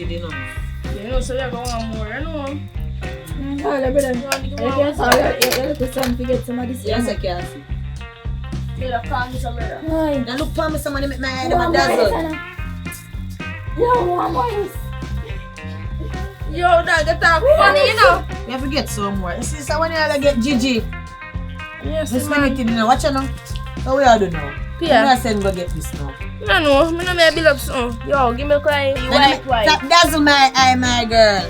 limited, you know. You know, so you're going on more, you know. Brother. You can't say you're looking for some to get some of this. Yes, I can see. Yeah, call me some brother. Now look for me somebody make my head a dazzle. Yo, one more. Yo, that get that funny, you know. You have to get some more. You see, so when you get Gigi, Yes, it's man. limited, you know. Watch out now. So we all do now. Yeah. I'm saying go get this now. No, me no may build up some. Yo, give me a cry. White. Stop dazzle my eye, my girl.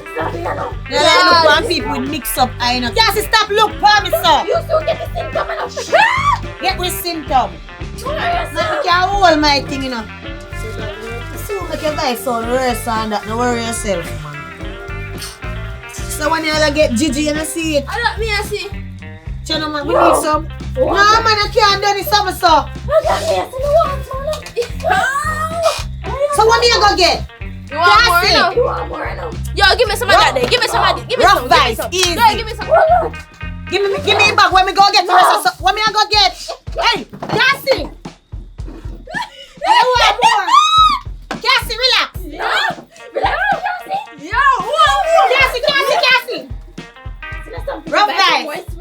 You like look when people mix up eye, you know. Yes, stop look for me, sir. You still get this thing coming up. Get with symptom. Now you can hold my thing, you know. So make your life so worse and that. No worry yourself, man. So when you get Gigi, you know see it. I don't me I see. Channel man, we need some. No man, I can't do this summer, sir. So what me you go get? You want more, you know? You want more, I know. Yo, give me some of that there. Give me some of it. Give me Rough some. Give me vibes, some. easy. No, give me some. Give me back when we go get the rest of what me I go get? Hey, Cassie! I want more. Cassie, relax. Yo, what? Cassie. Rough vibes.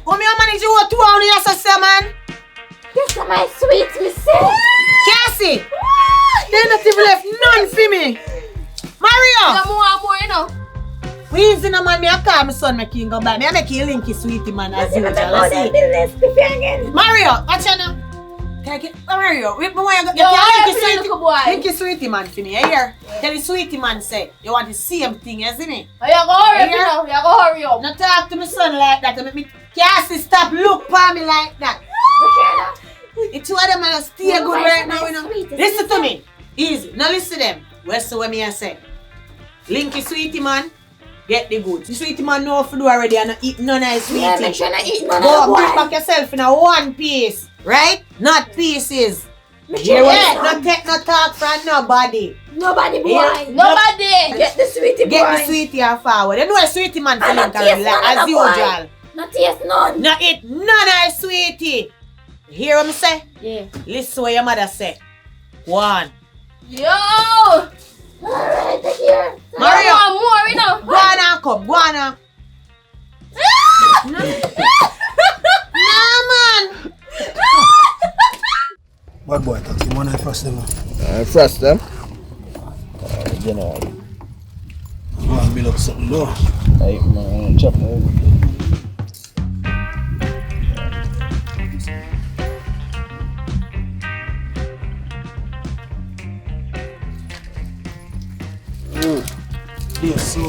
What me I manage you what 2 hours yesterday, man? Get some of my sweets, me say. Cassie! They not even left none for me. Mario! More, you know. We easy no man, me a call my son make him go back. Me a make him linky sweetie man as usual. Let's see. Mario, watch you now. Can I get Mario? Wait, boy, you can linky sweetie man for me. You hear? Tell the sweetie man say you want the same thing, isn't it? You go hurry up. Not talk to my son like that. Make me Cassie stop look for me like that. The two of them are stay good right now, you know. Listen to me. Easy. Now listen to them. What's the way me I say? Linky sweetie man, get the goods. The sweetie man know what to do already and not eat none of his sweetie. Yeah, make sure not eat none go of bring back yourself in a one piece. Right? Not pieces. Sure Not take no talk from nobody. Nobody boy. Yeah. Nobody. Get the sweetie boy. Get the sweetie and forward. You know a sweetie man feeling not taste none as of the usual. Not taste none. Not eat none of his sweetie. You hear what me say? Yeah. Listen what your mother say. One. Yo. Alright, take care. Mario. More, you know. Go on and come. Go on and. No, man. What boy, taxi man, I frost them. Frost them? You know. I want to build up something though. Hey, man, chop me. Yes, so.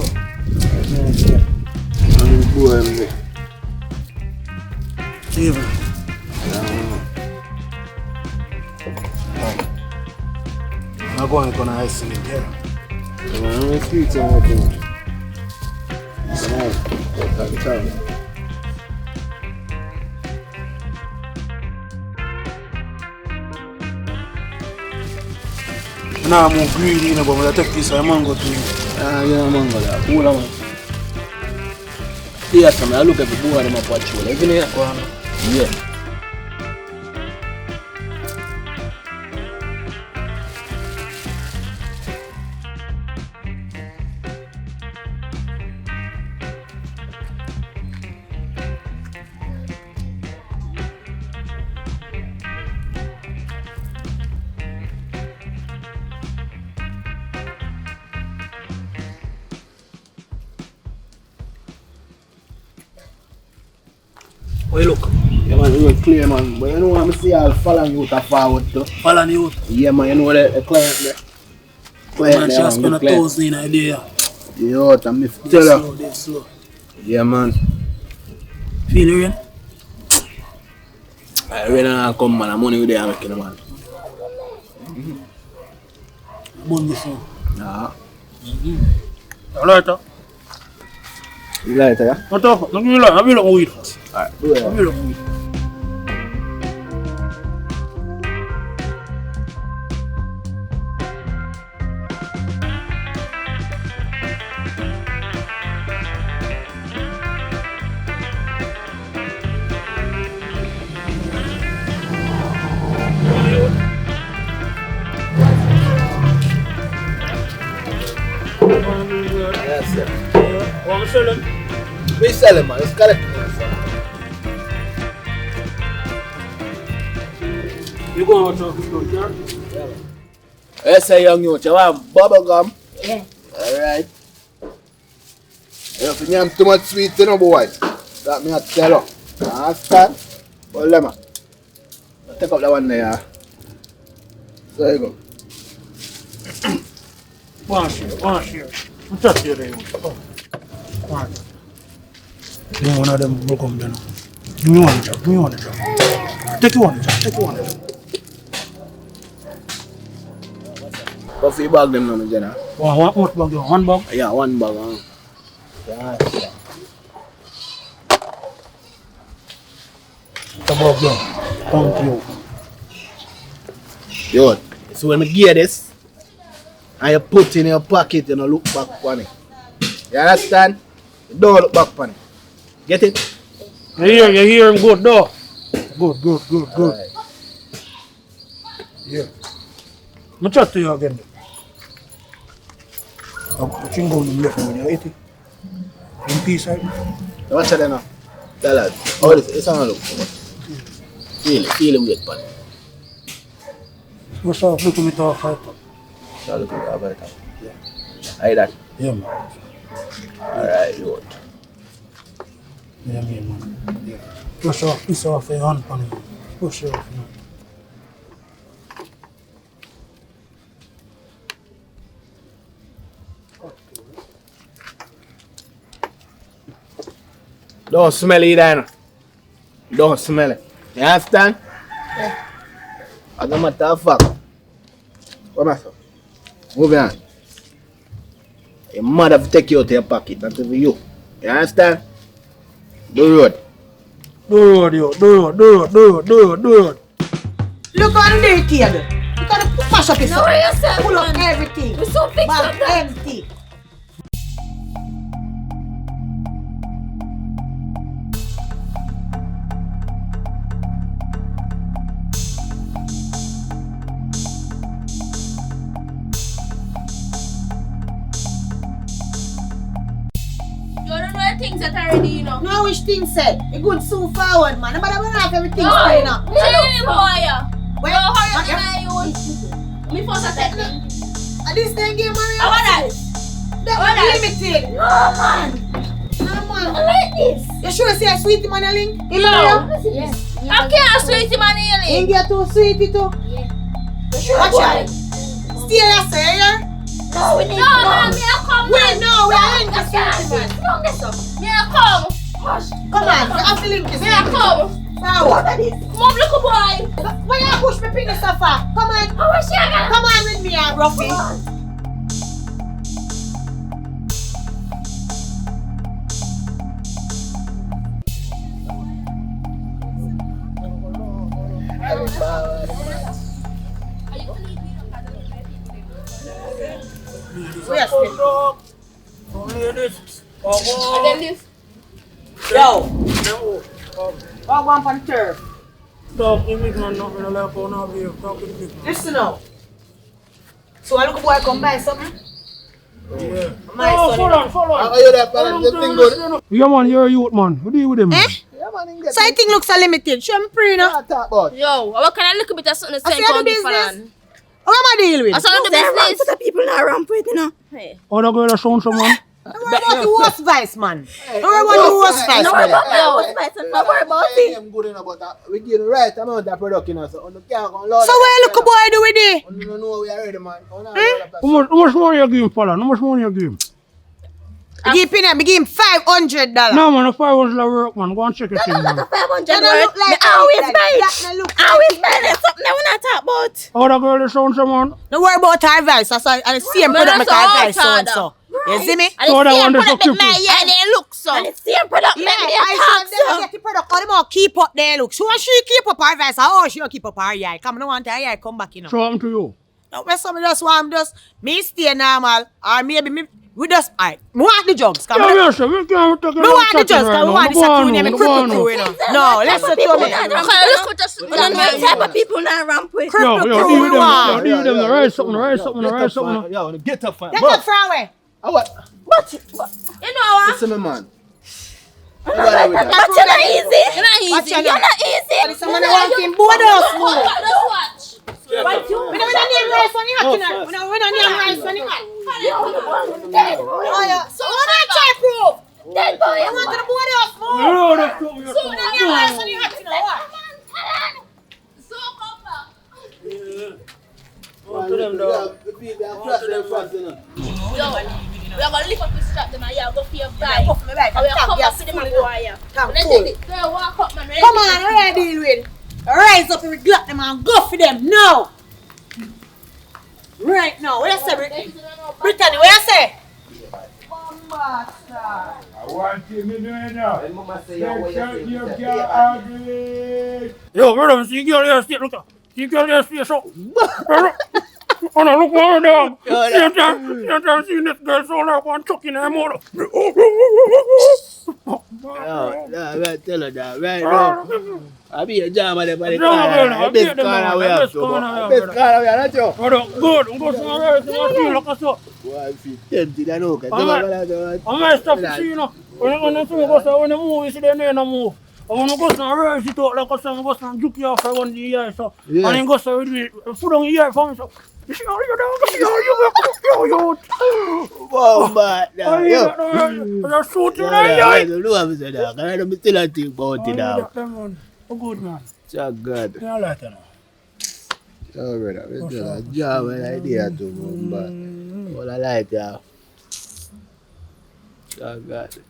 I'm boy, Even. I'm going to ice in there. I'm sweet on what you want. Now I'm more greedy, you know, but when I take this, I'm mango to you. Yeah, mango there. Cool, man. Yes, I look at the boy and I'm watching. Isn't it? Yeah. Oh, look. Yeah, man, you look clear, man. But you know what I'm saying? I'll follow you to forward too. Follow you. Yeah, man, you know the client there. Man, just spend a $1,000 a day. Yo, I'm tell you. Slow. Yeah, man. Feel it, rain? I really not come, man. I'm money with them making, man. Bun this one. Nah. Alright, You like it, yeah? Not off. Let me look weed first. Alright, do it. Let me look weed. sell them. We sell them, man. It's collect them. You go out of the store, Yes, say young youth, you want bubble gum? Yeah. Alright. You have too much sweet, you know, boy. That me a tell you. Understand? But lemon. Take up that one there. There you go. One share. I'm just here, there. One. Give me one of them broke up there now. Give me one job. Take you one job. But for you bag them now, my Jenna. What bag you want? One bag? Yeah, one bag. Yeah. The bag there. Come to you. Yo, so when I give this, and you put in your pocket, you don't look back on it. You understand? You don't look back on it. Get it? You hear him good though. Good. Right. Yeah. I'm chat to you again. I'm going to left when you eat it. In peace, right? Watch it now. Tell us. Oh, it's not look. Feel him with pan. What's up? Look at me talk right up. Start looking at it. Yeah. Like that. Yeah, man. Alright, you Yeah, man. Yeah. Push off your hand, pan. Push it off, man. Don't smell it, then. Don't smell it. You understand? Yeah. As a matter of fact, come here, sir. Move on. Your mother will take you out of your pocket, not even you. You understand? Do road. Do road. Look on the table. You gotta mash up No, yourself. where yourself, Pull up man? everything. We're so fixed Bag up that. empty. You don't know the things that already, you know. No which thing said. You good soon forward, man. Nobody will have everything No, straight up. chill, boy. Wait, No, hurry up, man, man, you. Me first attack them. this thing game, man. How about that? That What was else? limited. No, man. No, man. I like this. You sure see a sweetie man a link? In No. Mario? Yes. I can't sweet him on In healing. get too sweetie too. Yeah. Watch out. Stay there, sir. Yeah? No, we need No, man, me a come, Wait, man. no, we are in the sweetie man. No, this up. Me a come. Hush. Come on, we have to link this. Me a come. Forward. Look at this. Mom, look, boy. Why you push me finger so far? Come on. How much you got? Come on with me, Ruffy. Come on. We are still. Ladies. And then this. Yo, what one on turf? Talk to me, man. Not gonna like on our view. Talk to me. Listen now. So I look boy come buy something. Yeah. My Oh, son. follow on. How are you there, parents? You think good? Yeah, man, you're a youth, man. What do you with him, man? Eh? Yeah, man, you get So I think looks a limited. Show me pre now. what talk about? Yo, what can I look a bit of something I to see say how the on the business. falan? What am I deal with? I saw the business. The people not ramp with, you know. Hey. Oh, that girl that sound someone? Don't worry about the worst vice, man. Don't worry about the worst vice, No worry man. about that. What's better? No worry about it. I'm good enough, but we give the right amount of product, you know, so on the can't go loud. So where you look boy do with it? You don't know we are ready, man. How much money you give him, fella? How much money you give him? Give him, give him $500. No, man, if I was to work, man, go and check your thing, man. 500 That don't worth. look like Me always that. buy it. That don't look Always like buy that. it. Something that we not talk about. Oh, that girl that sound someone? Don't worry about our vice. That's why I see him No, put up my that's all vice so and father. so. You see me? And Oh, that it's one same is so product with cute. my and it looks so. And it's same product. Yeah, Make me I talk should never so. get the product. All them all keep up their look. So she keep up her vice. Oh, she don't keep up her eye. Come, I don't want her eye come back, you know. Show him to you. Now, when somebody just want just me stay normal, or maybe me we just I want the drugs. Come Yeah, on. yes, sir. We can't take Me want the drugs. Come, we want the second me cripple crew, you know. No, listen to me. Okay, look what just We don't know what type of people not ramp with. Yo, Cripple deal crew we with them. want. Deal with them. Write something. Yo, get up, fam. Get up far away. What? But touch it. You know what? Listen, my man. But you're not easy. You're not easy. You're not easy. Someone walking board us more. Just watch. Right, you. We don't need rice on the hot, you know. We don't need rice on the hot. Dead. Oh, yeah. So what I try prove? Dead boy. I want to the board us more. No, that's not So we don't need rice on the hot, you know what? So come back. to them, dog. Yo, we are gonna lift up the strap them and you go for your bike. And we are come back to them and go here. Let's take it. Girl, walk up, man. Come on, what are you deal with? Rise up and we glock them and go for them now. Right now, what you say, Brittany? Brittany, what you say? I want you to do it now. Yo, brother, see girl here, stay, look. See girl here, stay, so. Oh no, look over there. See this girl so like one chuck in her mouth. Right, tell her that, right now. I be a jam at the corner. Best corner we have to go. Best corner we have to go. Brother, good. I'm going to see like I saw. Well, if you tempted, I know. I'm going to stop to see, you know. When the movie, see them there no move. I want to go to rehearse it out like I said, I'm going to juke you off for one year, so. And then go to read put on here for me, so. You see how you down? You Wow, man. you're shooting I don't know how to say that. I don't still think about it now. Oh, good, man. So good. I like that. So, brother, we do a job and idea to move, but all I like that. So good.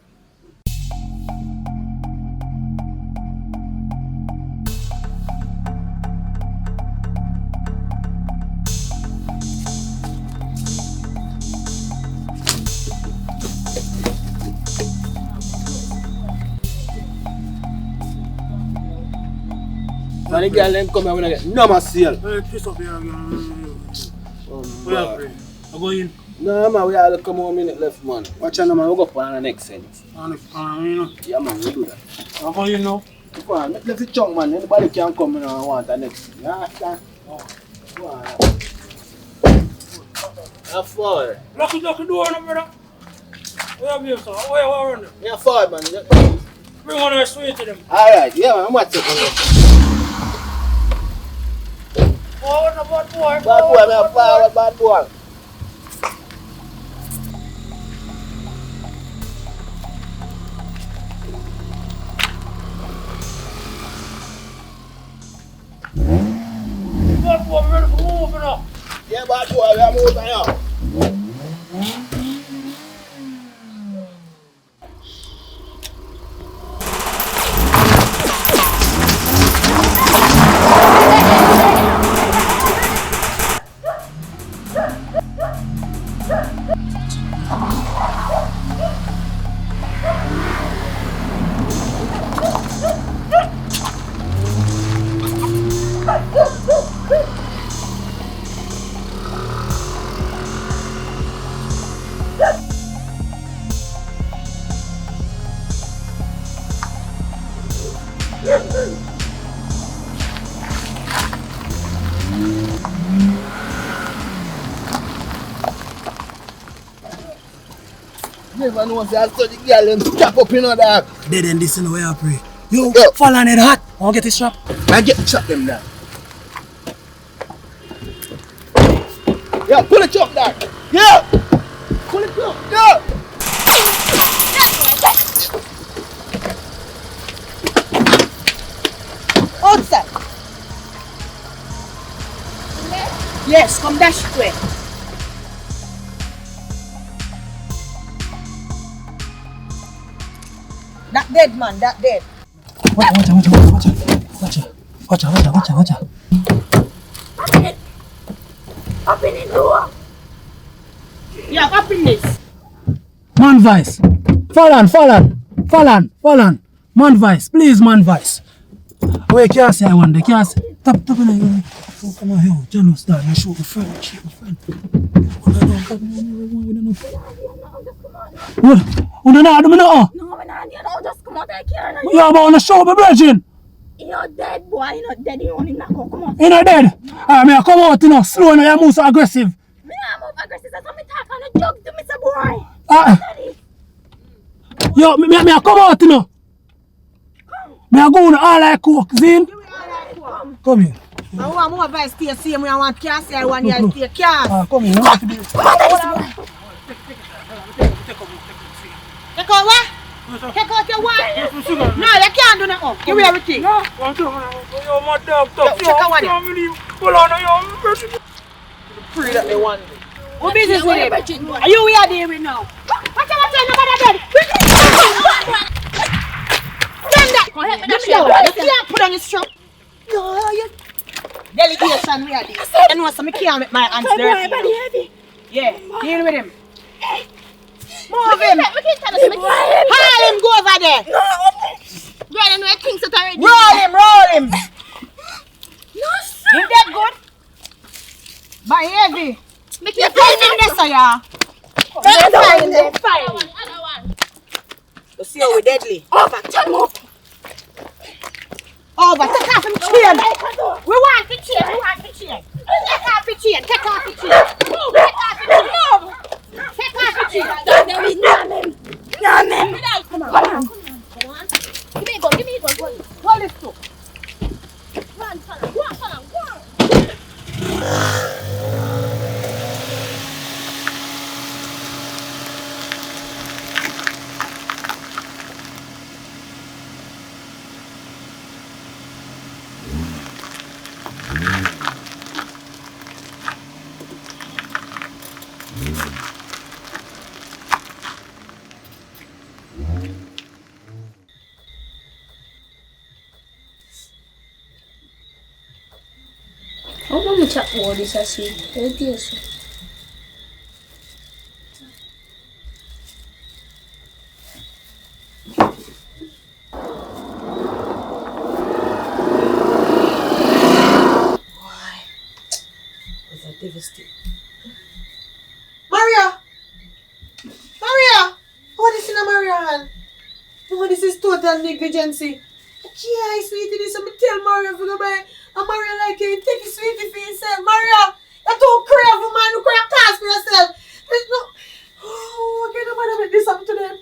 When the girl them come here, we don't get no more sale. Kiss up here again. We are free. I go in. No, man, we have to come 1 minute left, man. Watch out, man, we go on the next sense. Yeah, man, we do that. I go in now. Come on, let's the chunk, man. Anybody can come in and want the next. You understand? Come on. That's forward. Lock the door, no, brother. Where are you, sir? Where are you? Yeah, forward, man. Bring one of the sweet to them. Alright, yeah, man, what's it? Forward, no bad boy. Bad boy, man, forward, bad boy. Bad boy, we're ready for moving now. Yeah, bad boy, we are moving now. Never know say I saw the girl and tap up in that. They didn't listen to where I pray. Yo, Yo. fall on it hot. I'll get this strap. I get shot them down. Yeah, pull it up there. Yeah. Pull it up. Yeah. Outside. Yes, come dash it way. That dead man, that dead. Watch out. Open the door. Yeah, open this. Man vice. Fall on. Man vice. Please, man vice. Wait, can't say I want the can't say. Tap in here. Oh, come on here. John was there. Shoot my friend. What? Oh, no, No, we're not. You know, just come out. I can't. yeah, but on the show, my virgin. You're dead, boy. You're not dead. You only knock out. Come on. You're not dead. I come out, slow and you move so aggressive. Me not move aggressive. That's how me talk on the jug to Mr. Boy. Yo, me I come out, you know. Me I go on all I cook, Zin. Come here. I want more advice to see me. I want cast. I want you to take cast. Come here. Take out what? Take out your what? No, you can't do nothing. Give me everything. No, I'm doing yo, my dog, talk. Check out what? Hold on, yo. Free that they want. What business with him? Are you here there with now? Watch out, nobody dead. Send that. Come help me You can't put on your strap. No, you. Delegation, we are there. You know, so I can't make my hands dirty. Yeah, deal with him. Move him. Haul him, go over there. Girl, I know your things that already. Roll him. No, sir. Is that good? But heavy. Make You it find him there, sir, yeah. Other one. You see how we deadly. Over, turn up. Over, take off the chain. We want the chain. Take off the chain. Take off the chain. Come on. Give me a gun. Hold this too. Run, go on. How come you chat about this as she? What is it? Maria! What is in a Maria? No, this is total negligence. Yeah, sweetie, this is me tell Maria for go buy. And Maria like you take it sweetie for yourself. Maria, you're too crave, man. You crave cast for yourself. There's no. Oh, I can't nobody make this happen to them.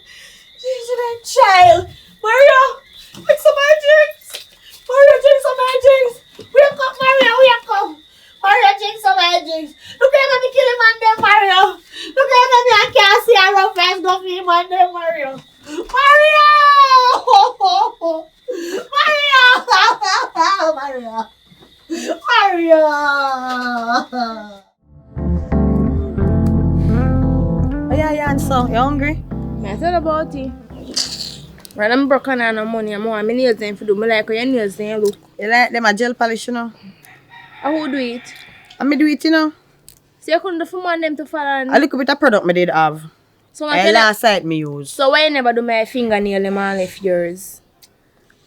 She's a child. Maria, make some magic. Maria, drink some magic. Wake up, Maria, wake up. Maria, drink some magic. Look at me killing man there, Mario. Look at me, I can't see a rough ass go for him man there, Mario. Mario! Mario! Oh yeah, so you hungry? I thought about it. When I'm broken and no money, I'm more. My nails them for do. Me like how your nails them look. You like them a gel polish, you know? I who do it? I me do it, you know? So you couldn't do for man them to follow. A little bit of product me did have. So I last site me use. So why you never do my fingernail them all left yours?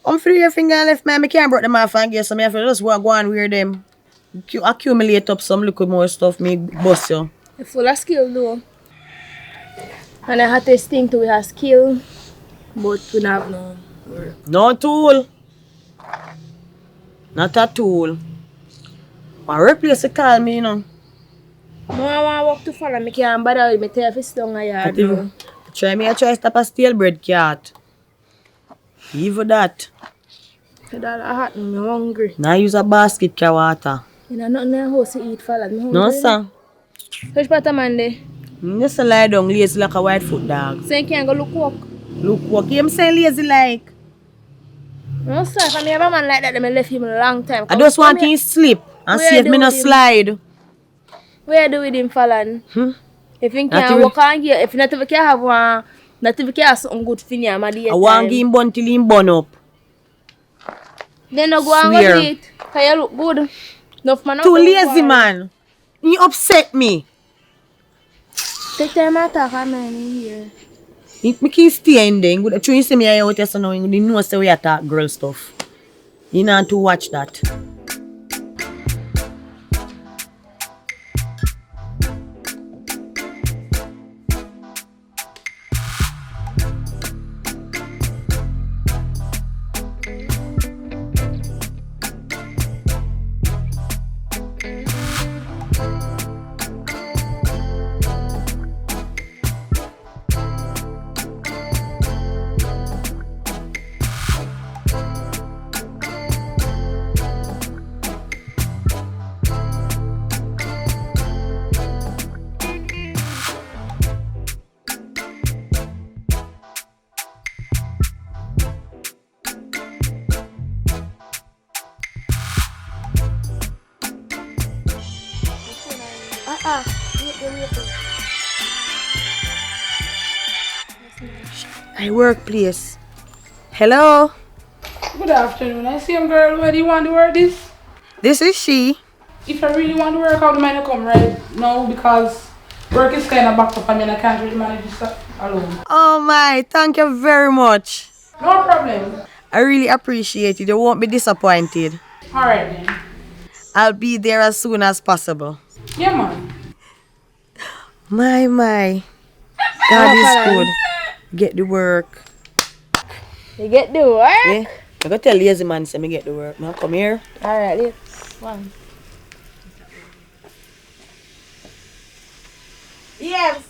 I'm free your finger left, man. I can't break them off and get some. I have to just go and wear them. Accumulate up some little more stuff. Me bust you. You're full of skill though. And I had to think to we have skill, but we don't have no work. No tool. Not a tool. My workplace to call me, you know. No, I want to work to follow. I can't bother with me. Tell you if down a yard. No. Try stop a stale bread cat. Even that. That happen. I'm hungry. Now use a basket for water. You know, nothing in the house to eat, fella. No, sir. Which part of man there? Just lie down lazy like a white foot dog. So you can't go look walk? Look what him say lazy like. No, sir. If I have a man like that, I left him a long time. I just want him to sleep and see if me not slide. Where do with him, Fallon? If you Not can even- walk on here, if you not even can have one, not even can have something good for you, my dear. I want to give him bun till him burn up. Then I go and Swear. go do it. Because you look good. Enough man. Too lazy, man. You upset me. Take time and talk a man in here. Me keep staying there. You you see me out here so now you know say we attack girl stuff. You need to watch that. My workplace. Hello? Good afternoon. I see him, girl. Where do you want to wear this? This is she. If I really want to work out, I might not come right now because work is kind of backed up and I can't really manage this alone. Oh my, thank you very much. No problem. I really appreciate it. You won't be disappointed. Alright then. I'll be there as soon as possible. Yeah, man. My. God is good. Get the work. You get the work? Yeah. I gotta tell lazy man say me get the work. Now come here. Alright, let's one. BMs.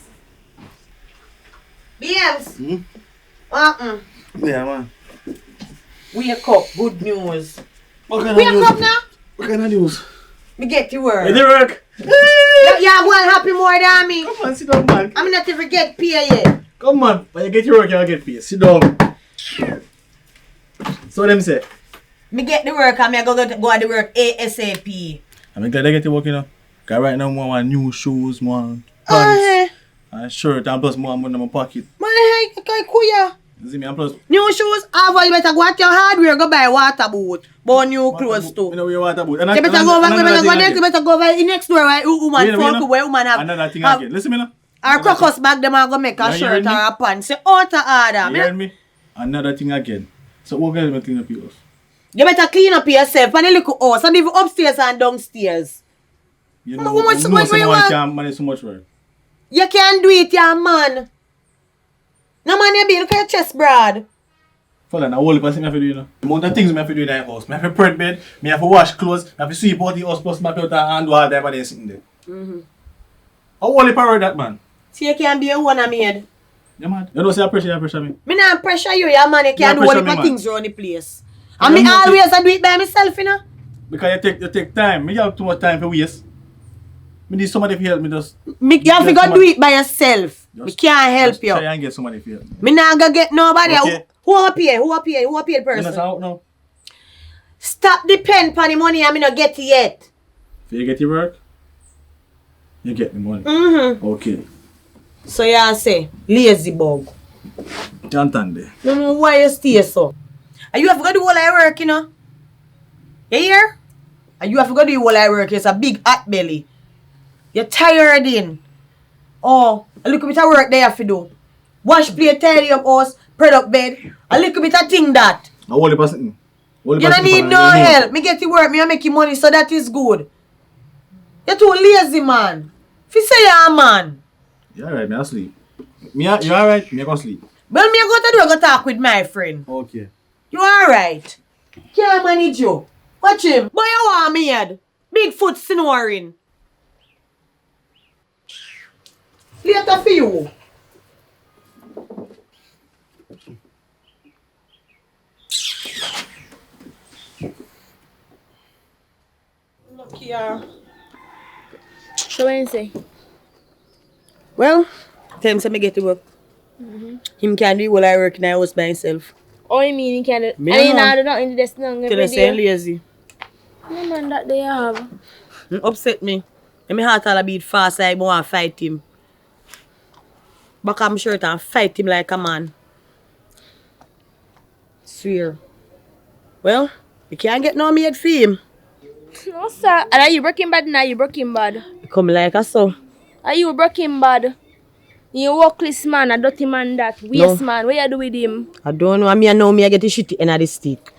Yeah, man. Wake up. Good news. What kind of Wake news? up now. What kind of news? Me get the work. Get the work. Yeah, go and happy more than me. Come on, sit down, man. I'm not even get pay yet. Come on. When you get your work, you'll get paid. Sit down. So what them say? Me get the work and me go to the work ASAP. I'm glad I get to work, you know. Cause right now, I want new shoes, man. Pants, and shirt, and plus more money in my pocket. Man, hey, kuya. You see me, and plus... New shoes, you better go at your hardware, go buy water boot. Buy new clothes too. You know where water boot. You better go over the next door where woman folk where woman have... Another thing again. Listen me now. Our crocus bag, them are going to make a shirt or a pants. Say, out of order. You hear me? Another thing again. So what can you clean up yours? You better clean up yourself and you look house and even upstairs and downstairs. You How know, much you know money someone you want? can't manage so much work. You can't do it, yeah, man. No man, you be look at your chest, broad. Fella, now all the person I have to do, you know. The amount of things I have to do in the house. I have to prep bed, I have to wash clothes, I have to sweep out the house, plus map out and do all that and then sitting there. How all the power that, man? See, you can't be a one maid. Yeah, man. You don't say I pressure me. Me not pressure you, yeah, man. You can't do all pressure me, the man. things around the place. And me always do it by myself, you know. Because you take time. Me have too much time for waste. Me need somebody to help me just... You have to go do it by yourself. Me can't help you. Try and get somebody to help me. Me not gonna get nobody. Okay. Who up here? Who up the You person? know out now? Stop depend on the money I me not get it yet. If you get your work, you get the money. Okay. So you say, lazy bug. You understand there? No know why you stay so. And you have to go do all I work, you know. You hear? And you have to go do all I work. It's a big hot belly. You're tired in. Oh, a little bit of work there you have to do. Wash plate, tidy up house, spread up bed. A little bit of thing that. Now all the person. You don't need no help. Me get to work, me make you money, so that is good. You're too lazy, man. If you say you're a man. You alright, me I sleep. You alright? Me I go sleep. Well, me go to do, go talk with my friend. Okay. You alright? Can't manage you. Watch him. Boy, you want me head. Big foot snoring. Later for you. Look here. So what you say? Well, tell him say me get to work. Him can do all I work in the house by himself. Oh, you mean you can't do... Me And you no. not do nothing to this long Tell every him say I'm day? lazy. No man, that they have. Upset me. And my heart all a beat fast like I want to fight him. Back on my shirt and fight him like a man. Swear. Well, you can't get no maid for him. No sir. And are you Breaking Bad now? You Breaking Bad? You come like a so. Are you Breaking Bad? You workless man, a dirty man that. Waste man. What you do with him? I don't know. I know me I get the shitty end of the stick.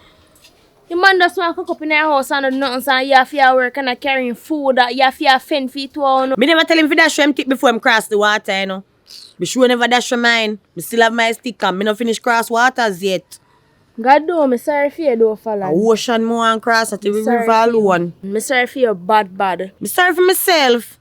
The man just want to cook up in the house and do nothing, so you have to work and carrying food, that you have to fend for it all. Me never tell him to dash him tip before him cross the water, you know. Be sure never dash mine. Me still have my stick and me not finish cross waters yet. God do, me sorry for you though, A fella. ocean more and cross at the Sorry river for you. alone. Me sorry for you, bad. Me sorry for myself.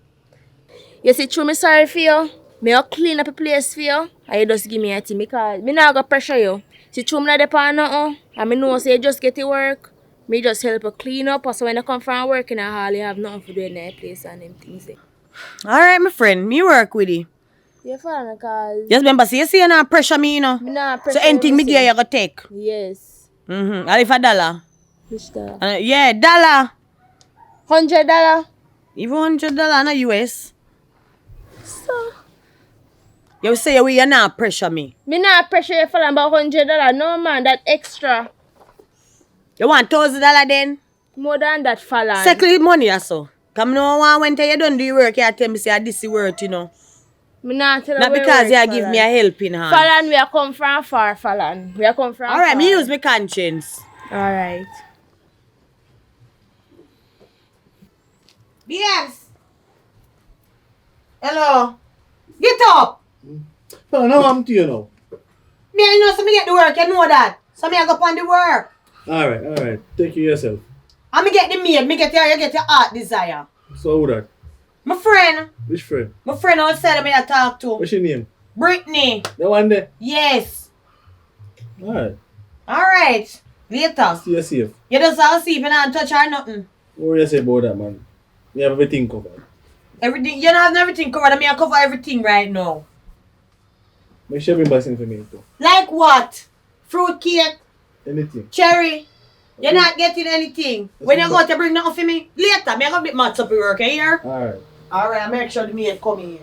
You see, true, me sorry for you. Me will clean up a place for you. And you just give me a thing because me not gonna pressure you. See, true, me not depend on nothing. And me know say you just get to work. Me just help you clean up. So when you come from work in a hall, you have nothing to do in that place and them things there. Alright, my friend. Me work with you. You follow me, cause Just remember, see, you see you not pressure me, you know. me not So pressure anything me you, give you go take. Yes. And if $1. Which dollar? Yeah, $1. $100? Even $100 in the US. You say you not pressure me. Me not pressure you for about $100. No man, that extra. You want $1,000 then? More than that, Fallon. Settle the money also. Come no when you done do the work, you tell me say this is worth, you know. Me not tell Not you because work, you give me a helping hand. Fallon, we are come from far, Fallon. We are come from Alright, far. me use my conscience. Alright. BS. Hello. Get up. No, now I'm to you now. Me I know so me get the work, you know that. So me I go upon the work. Alright. Take care of yourself. And me get the maid, you get your heart desire. So who that? My friend. Which friend? My friend outside me I talk to. What's your name? Brittany. The one there? Yes. Alright. Alright. Later. See you safe. You just all see if you don't touch her nothing. What do you say about that, man? You have everything covered. Everything you don't have everything covered. I mean I cover everything right now. Make sure you bring for me too. Like what? Fruit cake, Anything. cherry. You're not getting anything. When you go to bring nothing for me, later, me I go bit mad up your work, you hear? Alright. Alright, I make sure the maid come in.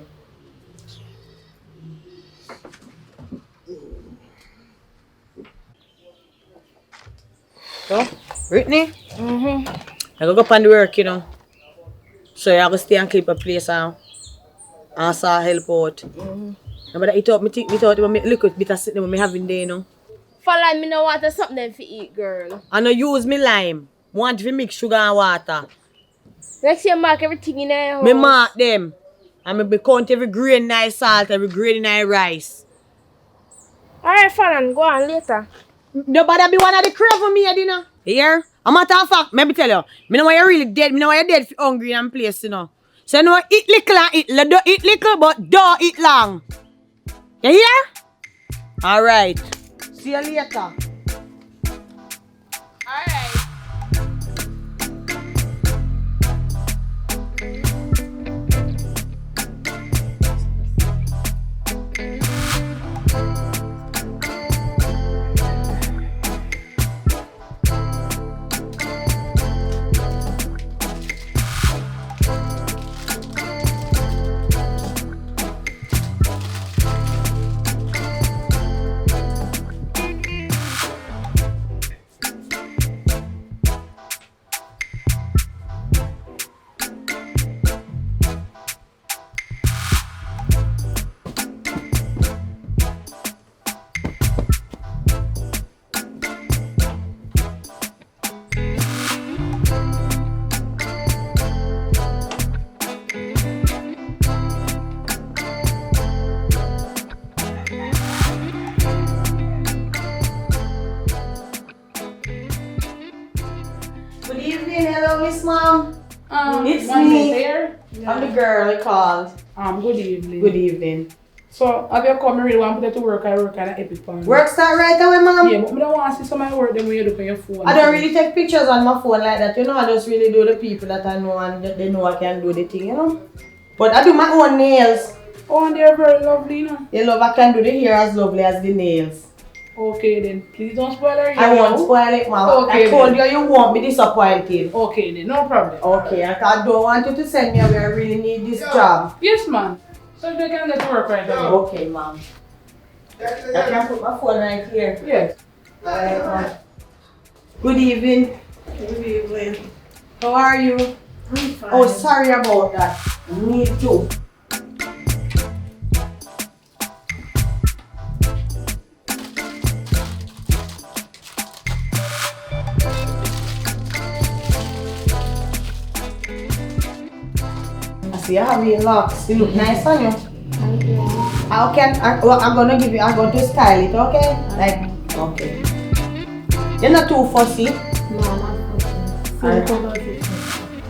So, Brittany? I go up on the work, you know. So you have to stay and keep a place and also help out. But I thought me look at bit of something we having there, you know. Fallon, me no want something to eat, girl. I no use me lime. Want to mix sugar and water. Next year, mark everything in your house. Me mark them. And me count every grain in salt, every grain in rice. Alright, Fallon, go on later. Nobody be one of the crave for me, you know. Here? A matter of fact, maybe tell you, me know why you're really dead, me know why you're dead for hungry and place, you know. So you know, eat little and eat little, but don't eat long. You hear? Alright. See you later. Alright. Good evening, hello Miss Mom. It's Mom, me. you there? I'm the girl I called. Good evening. Good evening. So, have you come really want to put it to work? I work at an Epic Farm. Work start right away, Mom? Yeah, but I don't want to see some of my work then when you look on your phone. I don't really take pictures on my phone like that, you know. I just really do the people that I know and they know I can do the thing, you know. But I do my own nails. Oh, and they're very lovely, you know. You love I can do the hair as lovely as the nails. Okay then, please don't spoil her. I won't spoil it, Mom. Okay, I told then. you won't be disappointed. Okay then, no problem. Okay, I don't want you to send me where I really need this job. Yes, man. So they can get to work right away. Okay, Mom. I can put my phone right here. Yes. Alright, Mom. Good evening. Good evening. How are you? I'm fine. Oh, sorry about that. Me too. I see you having locks. You look nice on you. Thank you. I'm going to style it, okay? Okay. You're not too fussy. No, I'm not Alright. fussy.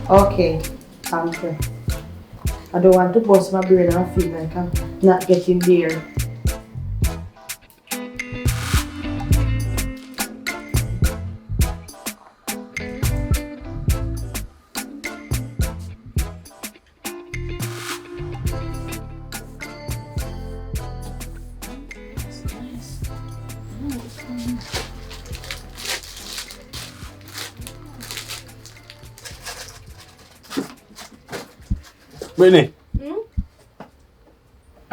Okay, thank you. I don't want to bust my brain and feel like I'm not getting there. Brittany.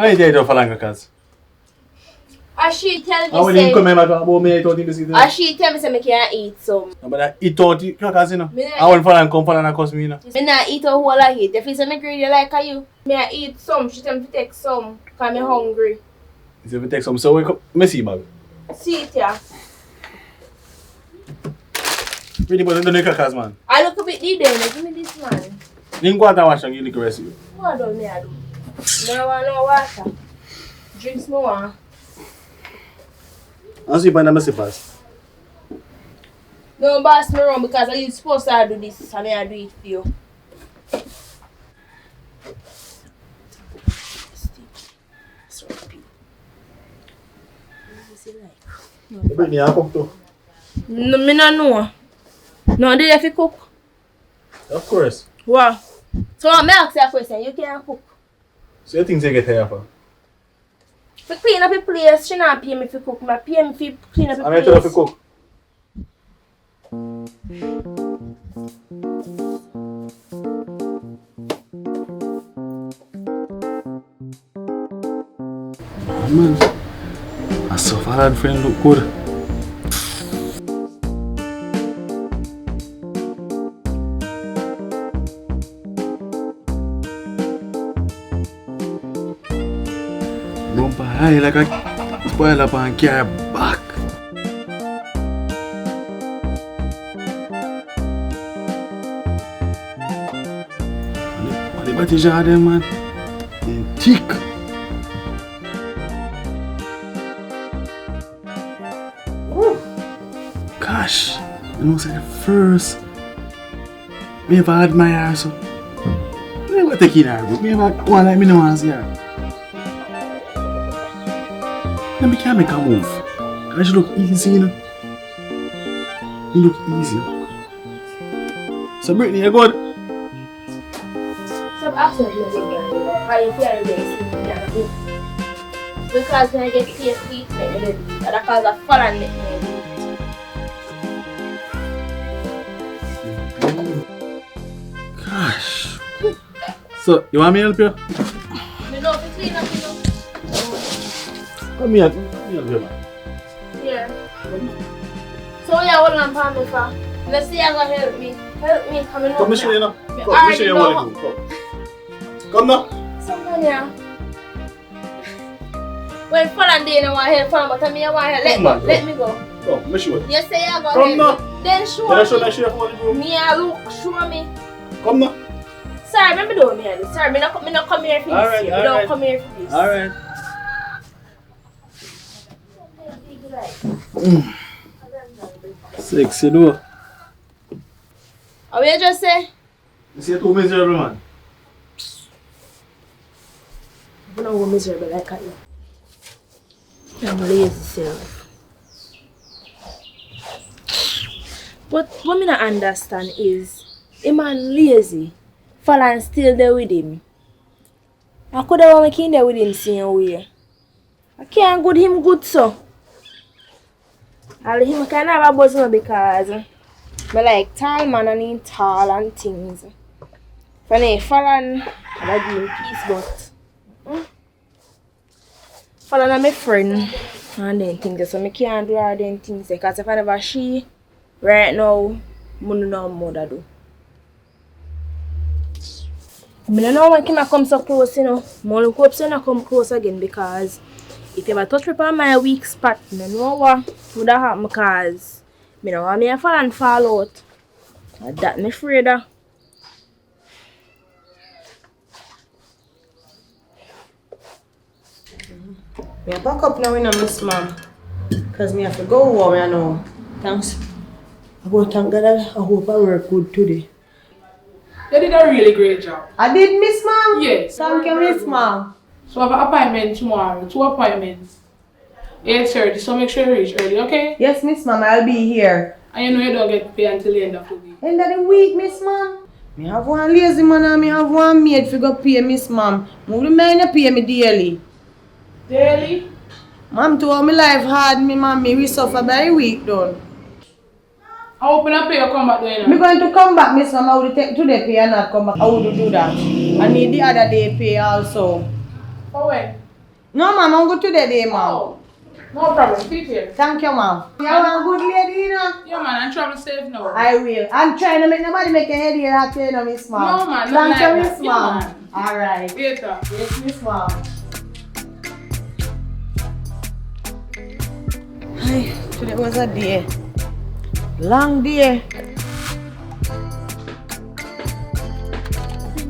I tell you for long cause. As she tell me I when him come here about me, I thought him biscuit. as she tell me say me can't eat some. But I eat out the crackers, you know. Me not I want for long come for long cause me, you know. Me not eat a whole of it. If you say me greedy like you, me I eat some. She tell me to take some cause me hungry. So if you take some, so we come, me see bag. See it yeah. Really, but don't make crackers, man. I look a bit deep there. Give me this man. Then go out and wash and give the rest of you. What do me I do? No want no water. Drinks no one. I'll see if I see pass. No boss me around because I you supposed to do this and I do it for you. You bring me a cook too. No, me no know. No, did you have to cook? Of course. Wow. So I ask you a question, you can't cook. So you think you get here for? To clean up your place, she not pay me for cook. I pay me for clean up your I'm place. here to cook. Oh, man, I saw Farad friend look good. Bumper high like a spoil up and carry back. And the body jar them, man, in thick. Gosh, you know, say the first me ever admire so. Me never take in her, but me ever one like me no want see her. Then me can't make a move. And she look easy, you know. You look easy. So Brittany, you good? Stop asking me again. How you feel this? Because when I get safe treatment, that cause a fall on me. Gosh. So, you want me to help you? Me know to clean up, you know. Come here. Me help you, man. Here. So you hold on for me for. Let's see how you help me. Help me, come in. Come, me show you now. Come, me show you what to do. Come. Come now. Someone here. When fall and day, I want help for but I want help. Let me go. Come, me show you. You say you go Come now. Then show Then me. show you what to do. Me a look, show me. Come now. Sorry, remember doing me this. Sorry, me not come here for this. Alright, Me alright. don't come here for this. Alright. Sexy though. What you just say? You see too miserable, man. You know how miserable like you. I'm lazy self. But what me not understand is, a man lazy, fall and still there with him. I could have want me there with him same way. I can't good him good so. I'll him kind of have a buzz now because I like tall man and him tall and things. When he fall and I give him peace but fall and my friend and then things so I can't do all them things because if I never she right now I don't know what to do. I don't know when I come so close, you know. I only hope so not come close again because if you ever touch me on my weak spot, I don't know what would have happened because I don't want me to fall and fall out. That I'm afraid of. I pack up now in a miss mom. Because I have to go home, you know. Thanks. I go thank God I hope I work good today. You did a really great job. I did, Miss Mom? Yes. Thank you, Miss Mom. So I have an appointment tomorrow. 2 appointments. 8:30. So make sure you reach early, okay? Yes, Miss Mom, I'll be here. And you know you don't get paid until the end of the week. End of the week, Miss Mom. I have one lazy man and I have one maid for go pay Miss Mom. Move the man pay me daily. Daily? Mom told me life hard, me mom, me suffer by a week done. I open up pay you come back doing I'm going to come back, Miss Mom. I would take today pay and not come back. I would do that. I need the other day pay also. For when? No, ma'am, I'm good today, ma'am. Oh, no problem. Sit here. Thank you, ma'am. You are a good lady, you know? Yeah, man, and travel safe now. I will. I'm trying to make nobody make a head here after you know, Miss Ma'am. No, man, Thank not you, like Miss that. Yeah, Ma'am. man. Alright. Later. Yes, Miss Ma'am. Hey, today was a day. Long day.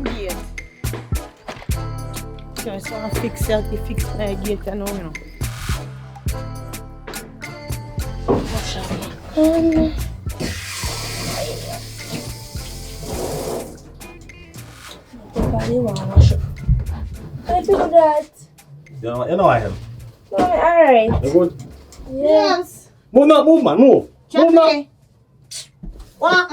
Gate. Just want to fix my gate, you know. I do that. You know I am. Alright. You good? Yes. Move now, move man, move. Move now. Chappie. What?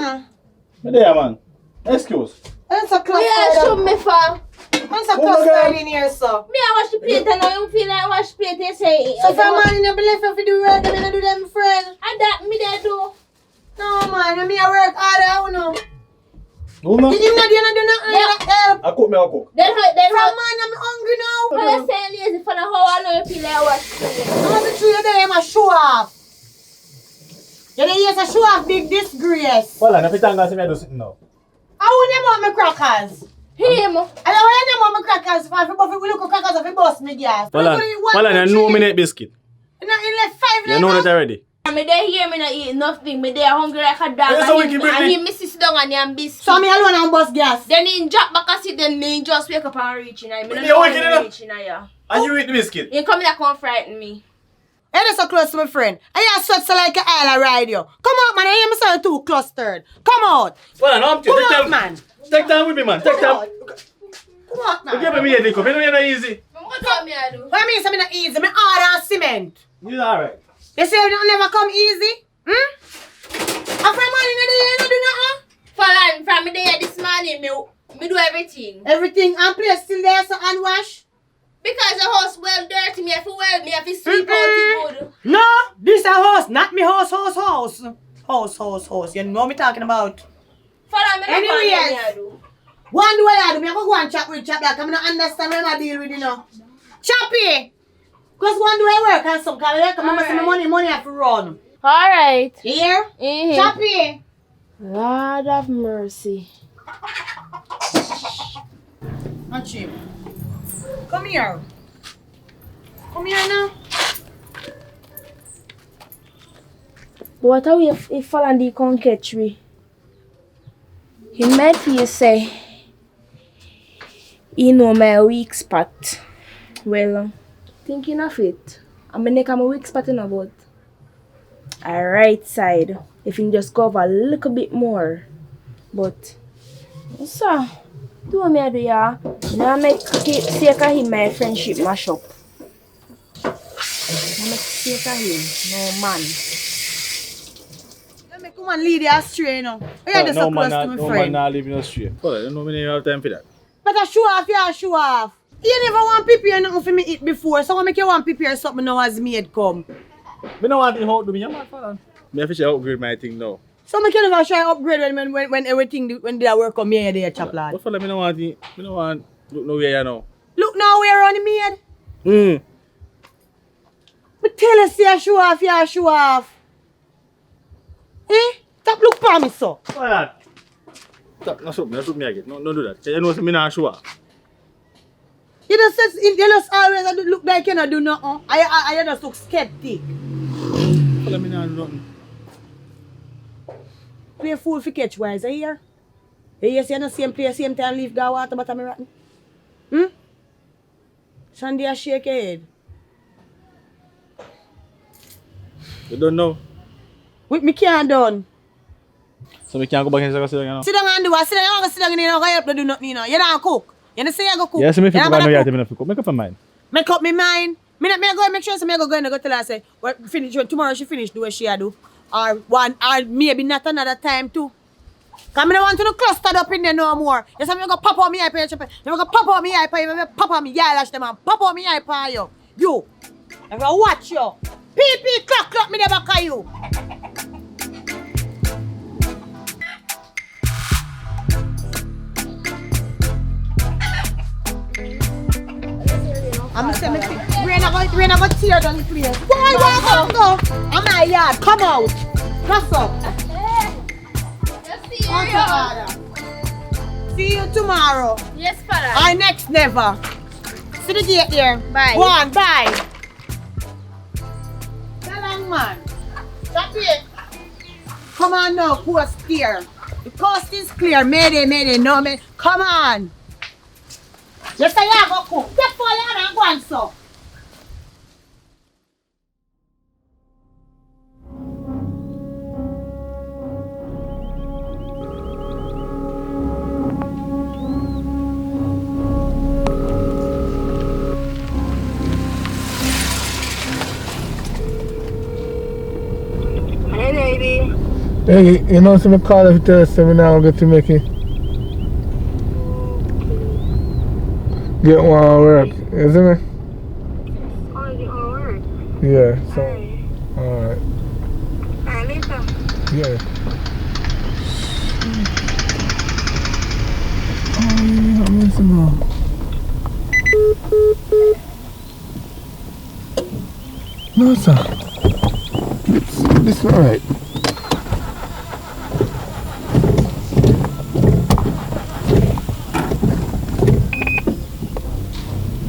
Me there man. Excuse. It's a cluster. Yeah, show me for. It's a cluster in here, so. Me, I wash the plate and now you feel like wash plate, you say. So, for man, you believe if you do work, then you do them, friend. And that me there do. No, man, me I work harder, you know. Move now. Did you not do nothing? Help. I cook. Then From man, I'm hungry now. how you say lazy for the how I know you feel like wash plate. I'm going to show you there, I'm show off. You know, yes, I show off big disgrace. Well, if you think I see me do something now. I wouldn't want my crackers. Him. I don't want my crackers. If we look at crackers, if we bust me gas. Well, you know me need biscuit. You know, in like 5 You know that already. Me there hear me not eat nothing. Me there hungry like a dog. Yeah, so we keep And it. he sit down and he biscuit. So me alone and bust gas. Then he drop back and sit. Then me just wake up and reach in. I But you wicked enough. reach in here. And you eat the biscuit. You come here come frighten me. Hey, that's so close to my friend. I hear sweat so like an aisle ride you. Come out, man. I hear myself too clustered. Come out. Well, no, I'm Come take out, time. man. Take time with me, man. Take time. Come out, You man. give me a dick up. You know you're not easy. What do me I do? What I mean, I'm not easy. I'm hard and cement. You're alright. You say it never come easy? After morning, you don't do nothing? Falan, from me there this morning, me do everything. Everything and place still there so unwash? Because the house well dirty, me have to sweep out it good. No, this a house, not me house. House. You know what I'm talking about? Falan, me Anyways. not I do. One do what I do, me go and chat with Chap like I don't understand what I deal with, you know. Chappy! Because one do I work and some kind of come and say money have to run. Alright. You hear? Mm-hmm. Chappy! Lord of mercy. Watch him. Come here. Come here now. But what are we if Falandi can't catch me? He might feel say he know my weak spot. Well, thinking of it, I'm gonna make my weak spot in about a right side. If you just cover a little bit more. But so do what me do ya. Now make sake of him my friendship mash up. Now make sake of him, no man. Let me come and lead you astray, you know. Why you just so close to my No man friend? not leaving us straight. Well, you know me don't have time for that. But I show off, yeah, show off. You never want prepare nothing for me eat before, so I make you want prepare something now as maid come. Me don't want to how to me, man, father. Me have to upgrade my thing now. So I can never try upgrade when everything when they work on me there, chap lad. What for me don't want to, me don't want look nowhere you know. Look now where on the maid. But tell us you show off, you show off. Eh? Stop look for me, so. What? Stop, no shoot me again. No, don't do that. You know me not sure. You just always look like you don't do nothing. I just look skeptic. Follow me now do nothing. Play fool for catch wise, I hear? You see, you don't same place, same time, leave go water, but I'm rotten. Shandy, I shake your head. You don't know. With me can't done. So we can't go back and sit down now. Sit down and do what? Sit down and sit down and you know, help to do nothing, you know. You don't cook. You don't say you go cook. Yes, me You feel don't I know you have cook. to cook. Make up your mind. Make up my mind. Me go make sure me go and go tell her say, well, finish tomorrow she finish do what she do. Or maybe not another time too. Cause me don't want to do clustered up in there no more. You say me go pop on me eye for you. Me go pop on me eye for you. Me pop on me eyelash them and pop on me eye for you. You. I go watch you. Pee clock me the back of you. I'm saying me We're not going to tear down the place. Boy, walk go. I'm my yard. Come out. What's up? See you tomorrow. Yes, father. I next never. See the gate there. Bye. Go on, bye. So long, man. Stop it. Come on now, coast clear. The coast is clear. Mayday, no man. Come on. Just say you go cook. Get for you and go on so. Hey, baby. Hey, you know, some call if you tell us me now get to make it. Get one work, you see me? Oh, you all work? Yeah, so. Alright. Alright, later. Yeah. Oh, yeah, I'm missing more. No, sir. This is not right.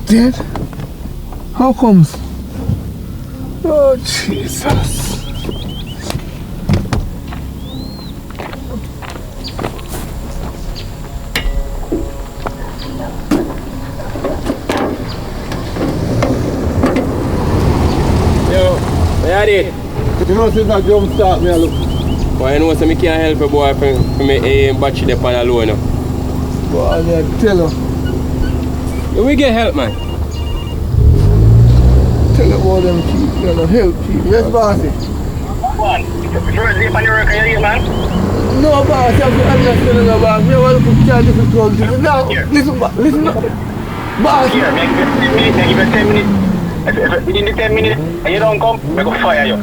Dead? How comes? Oh, Jesus. Yo, where are they? You know, since I jump start me, I look. Why you know so I can't help a boy for me battery the pan alone? But I tell you. You will get help, man. Tell you about them keep, you know, help keep. Yes, bossy. What? First day on your work, are you man? No, boss, you have to understand about me. I want to try difficult things. Now, listen up. Boss. Here, make 10 minutes, I give you 10 minutes. If within the 10 minutes and you don't come, I go fire you.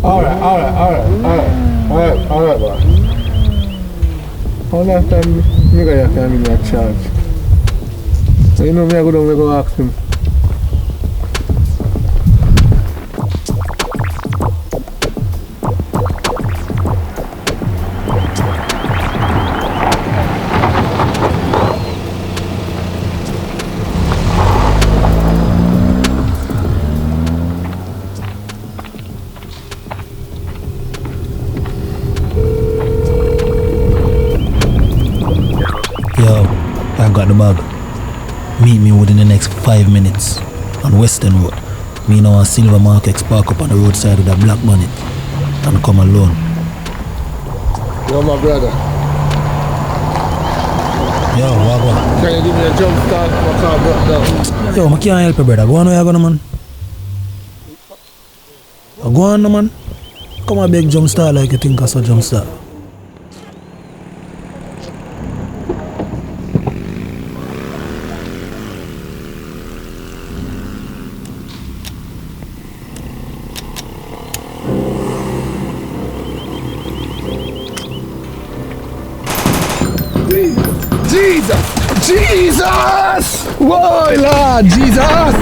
Alright, boss. How last time me got your time in your charge? So you know me, I go down and go ask him. Yo, I got the bag. Meet me within the next 5 minutes on Western Road. Me now a silver mark X park up on the roadside with a black bonnet and come alone. Yo, my brother. Yo, what? Can you give me a jump start? My car broke down. Yo, I can't help you, brother. Go on where you going, man. Go on, man. Come on, big jump start like you think I saw jump start. Jesus! Whoa, Lord, Jesus!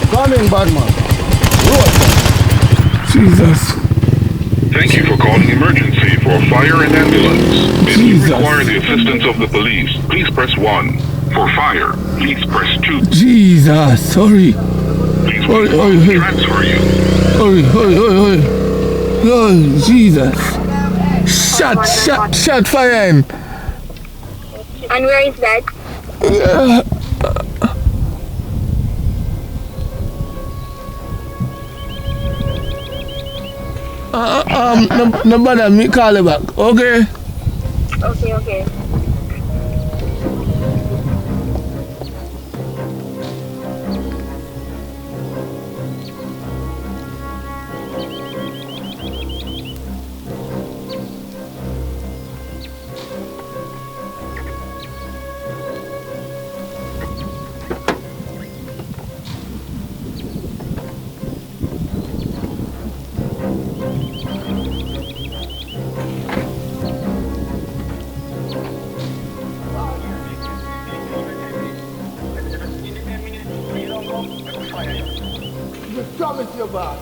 Coming, Batman. Jesus. Thank you for calling emergency for fire and ambulance. If you require the assistance of the police, please press 1. For fire, please press 2. Jesus, sorry. Please wait while we transfer you. Hurry. Oh, Jesus. Shot firing. And where is that? No bother me, call you back, okay? Okay. your bag.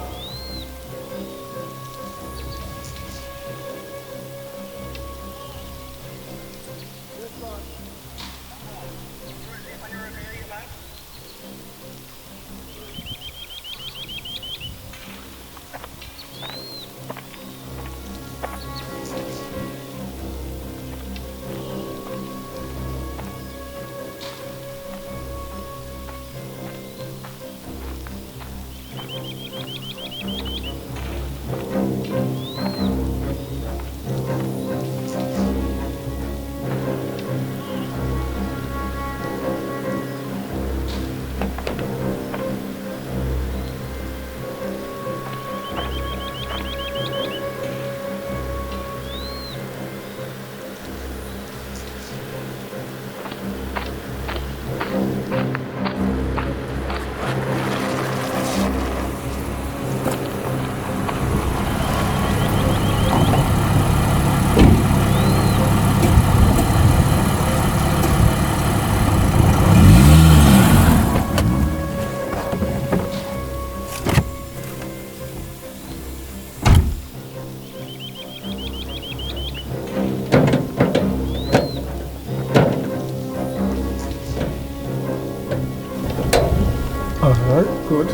Alright, good.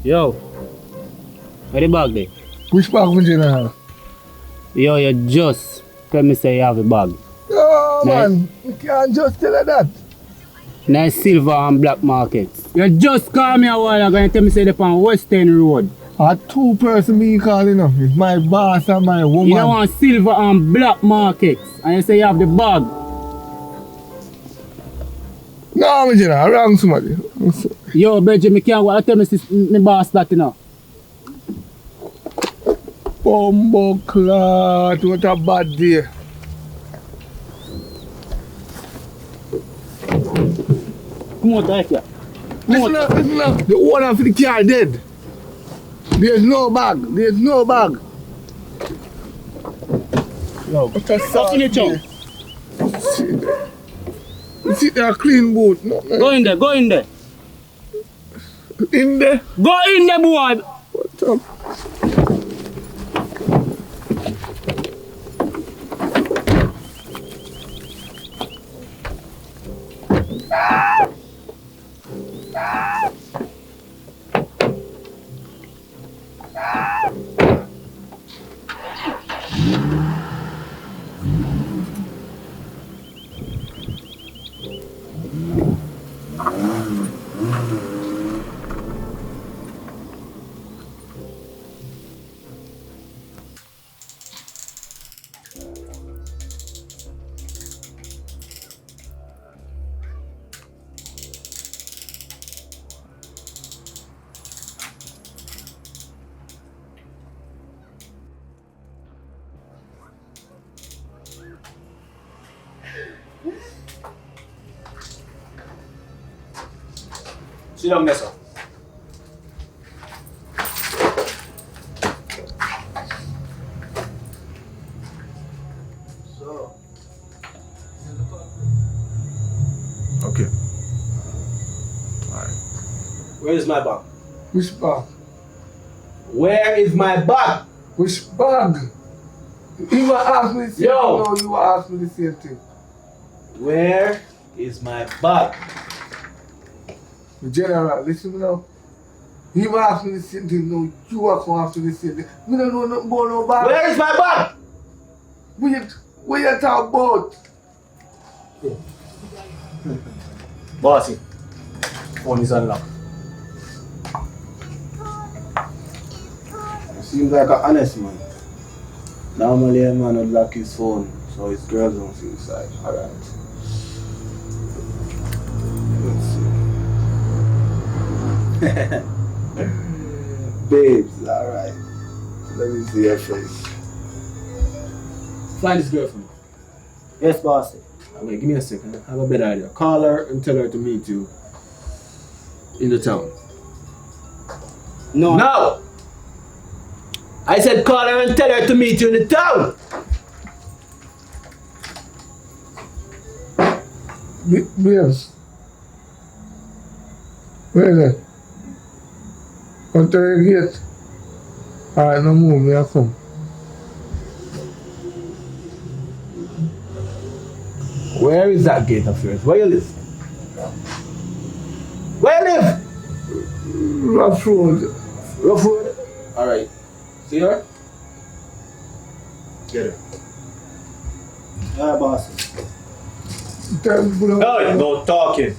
Yo, where the bag there? Which bag would you have? Yo, you just tell me say you have a bag. Oh man, you can't just tell her that. Nice silver and black markets. You just call me a while ago and tell me say they're on Western Road. A two-person me calling up. It's my boss and my woman. You don't want silver and black markets and you say you have the bag. No, man, I wrong somebody. Yo, Benji, me can't go and tell me boss that, you know. Bumbo clot, what a bad day. Come on, take it. Listen up, the owner of the car dead. There's no bag, there's no bag. Yo, what a what's in the trunk? Sit there, clean boot. No, go in there, go in there. In there? Go in there, boy. What's up? Sit down there, sir. Okay. Alright. Where is my bag? Which bag? Where is my bag? Which bag? You will ask me the same thing, or you will ask me the same thing? Where is my bag? General, listen now. You will ask me the same thing, no, you will come ask me the same thing. We don't know nothing about no bag. Where is my bag? What you talk about? Bossy, phone is unlocked. You seem like an honest man. Normally a man would lock his phone so his girls don't see inside. Alright. Let's see. Babes, alright. Let me see your face. Find this girl for me. Yes, boss. Okay, give me a second. I have a better idea. Call her and tell her to meet you in the town. No. No! I said call her and tell her to meet you in the town! Babes. Where is it? Come to the gate. Alright, no move, me I come. Where is that gate of yours? Where you live? Where you live? Rough road. Rough road? Alright. See her? Get her. Alright, boss. No, you're not talking.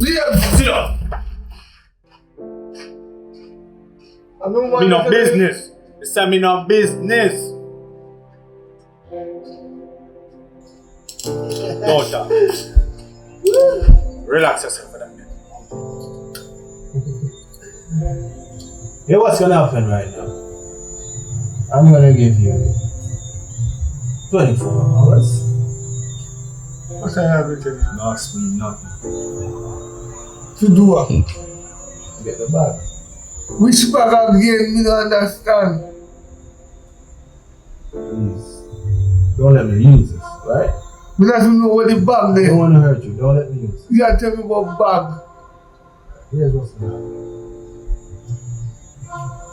Sit up. Me no business. You say me no business. No, Jack. Relax yourself for that minute. Yeah, what's gonna happen right now? I'm gonna give you 24 hours. What I have written? Don't ask me nothing. To do what? Get the bag. Which bag again? Me don't understand. Please. Don't let me use this, right? Me not even know what the bag I there. don't wanna hurt you. Don't let me use it. You gotta tell me about bag. Here's what's gonna happen.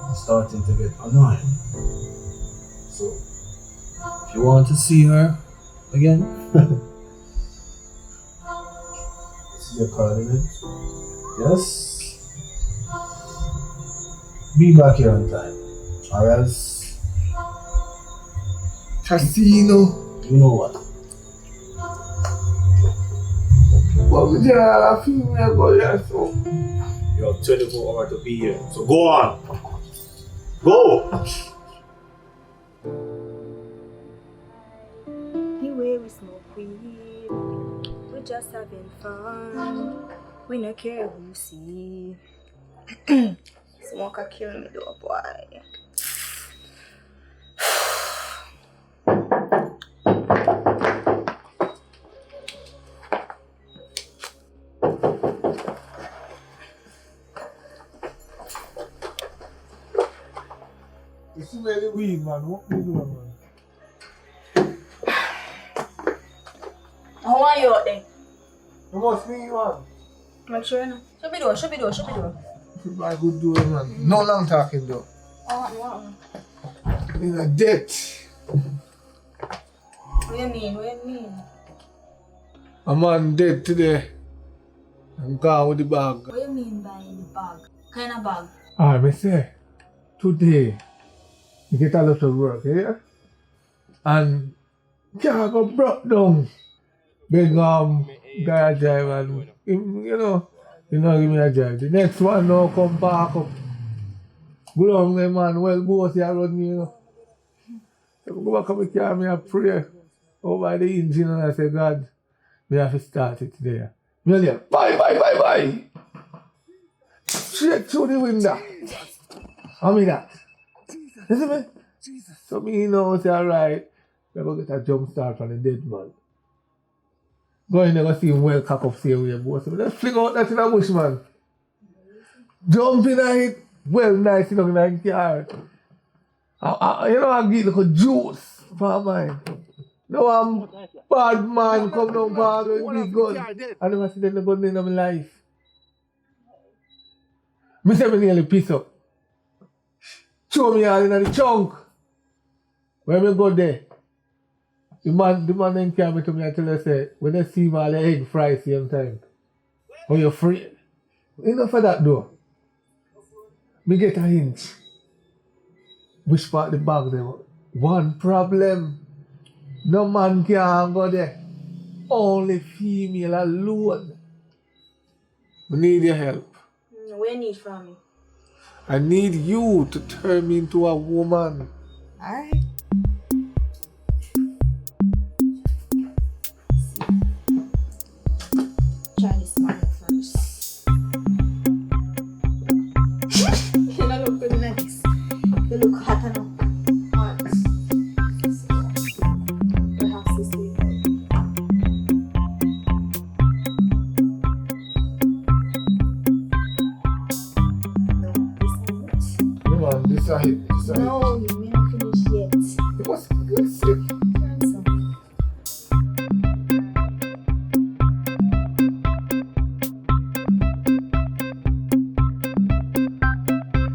I'm starting to get annoying. So, if you want to see her again, this is your coordinate. Yes. Be back here on time. Or else, Casino. you know what? But we just have a few minutes ago, yeah, so. You have 24 hours to be here. So go on. Go! Anyway, we smoke weed. We just having fun. We no care who you see. Smoke a kill me though, boy. You smell the weed, man. What we doing, man? How are you out there? You must be, man. Make sure you know. Show me door. I could do it, man. No long talking, though. Oh, In a debt. what you mean? A man dead today. I'm gone with the bag. What you mean by the bag? Kind of bag? I say, today, you get a lot of work, yeah? And car go broke down. Big guy drive and him, you know give me a drive. The next one now come back up. Go down there, man, well both here run me, you know. So I go back up the car, me a pray over the engine and I say, God, me have to start it today. Me a like, bye. Straight through the window. I mean that. You see me? So me know say alright, we're going to get a jump start from the dead man. Go in there and see him well cock up say we both. So let's fling out that in a bush, man. Jump in it, well nice in the car. You know I get like a juice for mine. No I'm bad man come down park with big gun. I never see them gun in my life. Me say me nearly piss up. Throw me all in the chunk. When we go there, the man then came to me and tell us, say, when they see me all the egg fry same time. Oh, you're free. Enough of that though. Me get a hint. Which part the bag there? One problem. No man can go there. Only female alone. We need your help. What you need from me? I need you to turn me into a woman. Alright. Try this one first. You don't look good nice. You look hot enough. Hot. Perhaps this way. This a hit. No, you may not finish yet. It was good sick.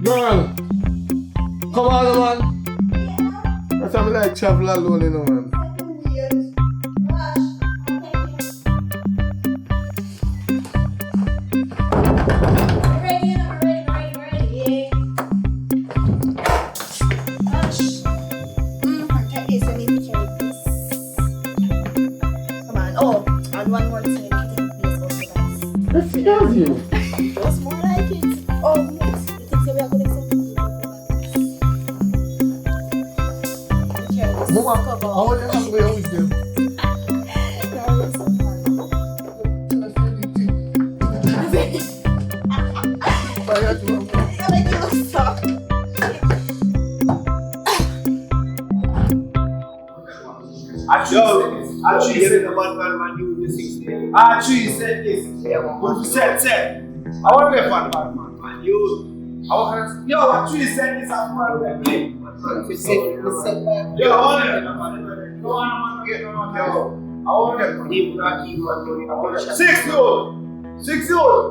Girl, come on, man. That's why I like travel alone, you know, man. does you? Just more like it. Oh, yes. You think so we are going to accept it? Mama, I want to have a with them. Actually, said the one man do the 16. Actually, said this. What you said. I want to be a one man. And you, I want to. Yo, actually said this. I want to be. Yo, I want to. Go on, man. Get on. Yo, I want to be. Not even money. 6 years old. 6 years old.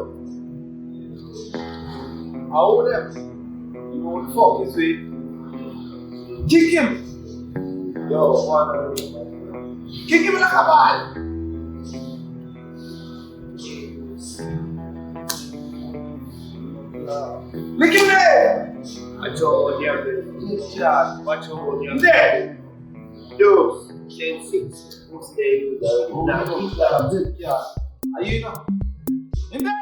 I want them. You know what the fuck is it? Kick him. Yo, one. Kick him like a ball. Lick him there. I told you. Watch over you. There. Those. 10-6. Who's there? Are you know? In there.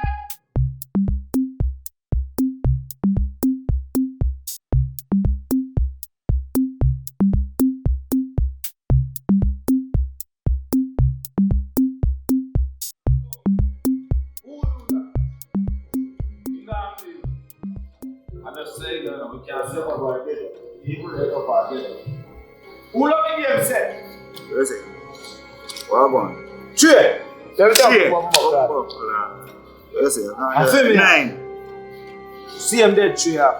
We can't say about it. People let up our get. Who love the game set? Where's it? What about? Trey! Where's it? I feel me 9. See him dead tree up.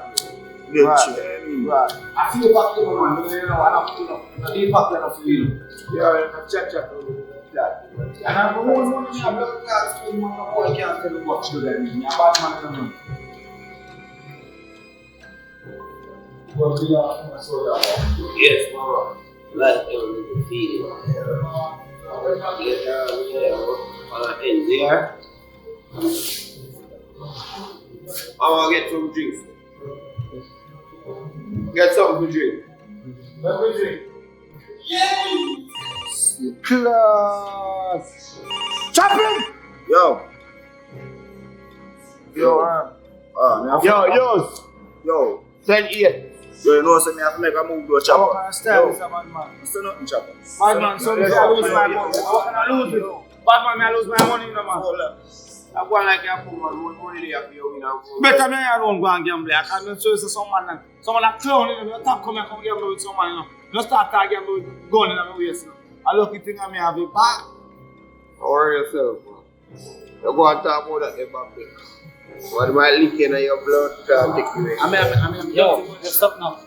Right. I feel back to my man. You know, I'm not leave back there for you. Yeah, check. And I'm the one who I'm looking at to my boy can't tell you what to do. I'm bad man. Yes, mama. Like everything feeling. In there. I want to get some drinks. Get something to drink. Let me drink. Class. Chop him. Yo, yo. 10-8. Yo, you know, so me have to make a move to a chopper. What kind of style is a bad man? It's nothing chopper. Bad man, so me I lose my money. How can I lose it? Bad man, me I lose my money, you know, man. I go like a poor man, money there for you, you know. Better me I don't go and gamble. I can't show you someone that clown, you know, top come and come gamble with someone, you know. You start to gamble with gun in my waist, you know. I lucky thing I may have it back. Worry yourself, man. You go and talk about that, back there. What might leak in your blood can't take you away. I mean, yo, just stop now.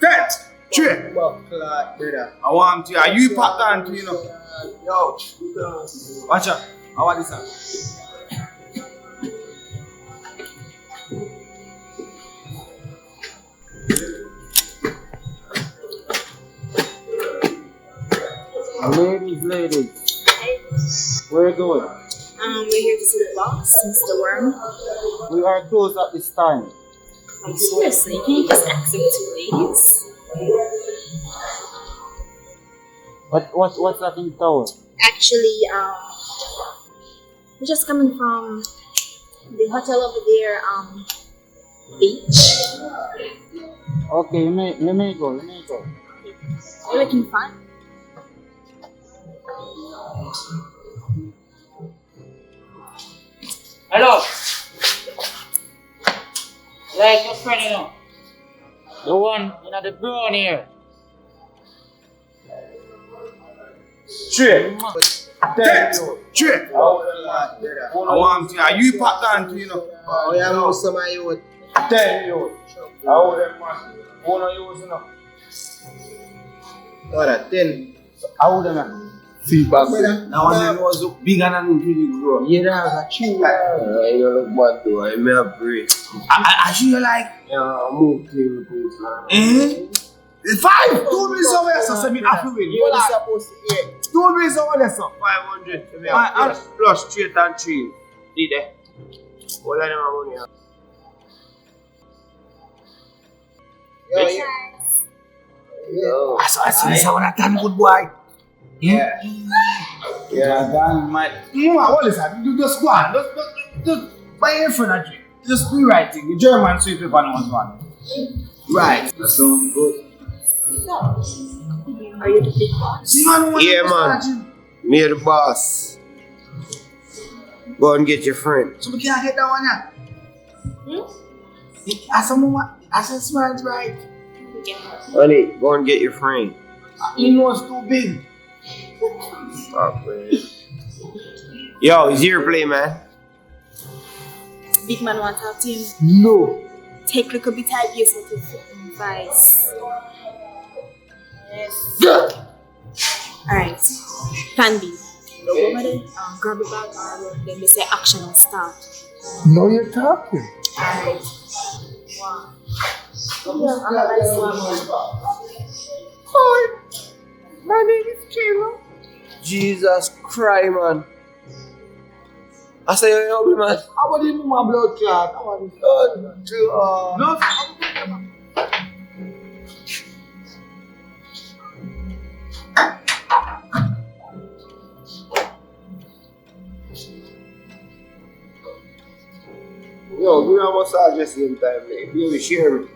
That trip. I want to. Are you packed on to, you know? Yo, watch out. I want this out. Ladies, where are you going? We're here to see the boss, Mr. Worm. We are closed at this time. Seriously, can you just ask him to please? What's that in tower? Actually, we're just coming from the hotel over there, beach. Okay, you may go. You're looking fine. Hello. Like your friend, you know. The one in the brown here. Trip. Trip. I want to. Are you packed on to, you know? Oh, yeah, know some of you. 10 you. I owe them man. One of you, you know. What, 10? I owe them man. See, back now one of them was bigger than you, bro. Yeah, that's a cheap. You don't look bad though. I may have break. I feel like. Yeah, I moved to the 5! Don't be so well, so me have to win. You are supposed to eat. Don't be so well, so 500 to me. Plus straight and cheese. See there? All of them are money. Yeah. I see this one time, good boy. Yeah. Yeah, damn, man. What is that? You just go on. Just buy your friend a drink. Just do right thing. The German sweet paper knows one. Right. That sounds good. Are you the big boss? Yeah, man. Me the boss. Go and get your friend. So we can't get that one yet. As a woman, as a smells right. Honey, go and get your friend. You know it's too big. Stop, man. Yo, it's your play, man. Big man want to talk to him. No. Take a little bit of years with his advice. Yes. Alright. Plan B. Go over there, grab the bag, and then they say action and start. No, you're talking. Alright. Wow. I'm a nice one. Hi. My name is Kayla. Jesus Christ, man. I say, yo, man. How about you my blood clot? How about you? No. Yo, give me a massage at the same time, man. You will share me.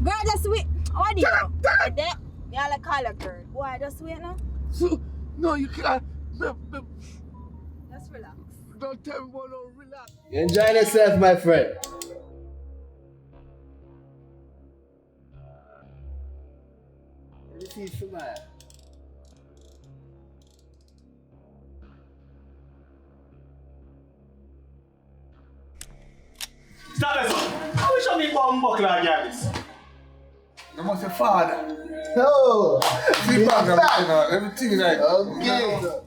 Girl, just wait. What do you do? You all call a girl. Boy, just wait now. No, you can't. Just relax. Don't tell me what, no, relax. You enjoy yourself, my friend. Let me see you smile. Stop it, son. How wish I make one buckle like this? You must your father. No. See, back, everything like. Okay.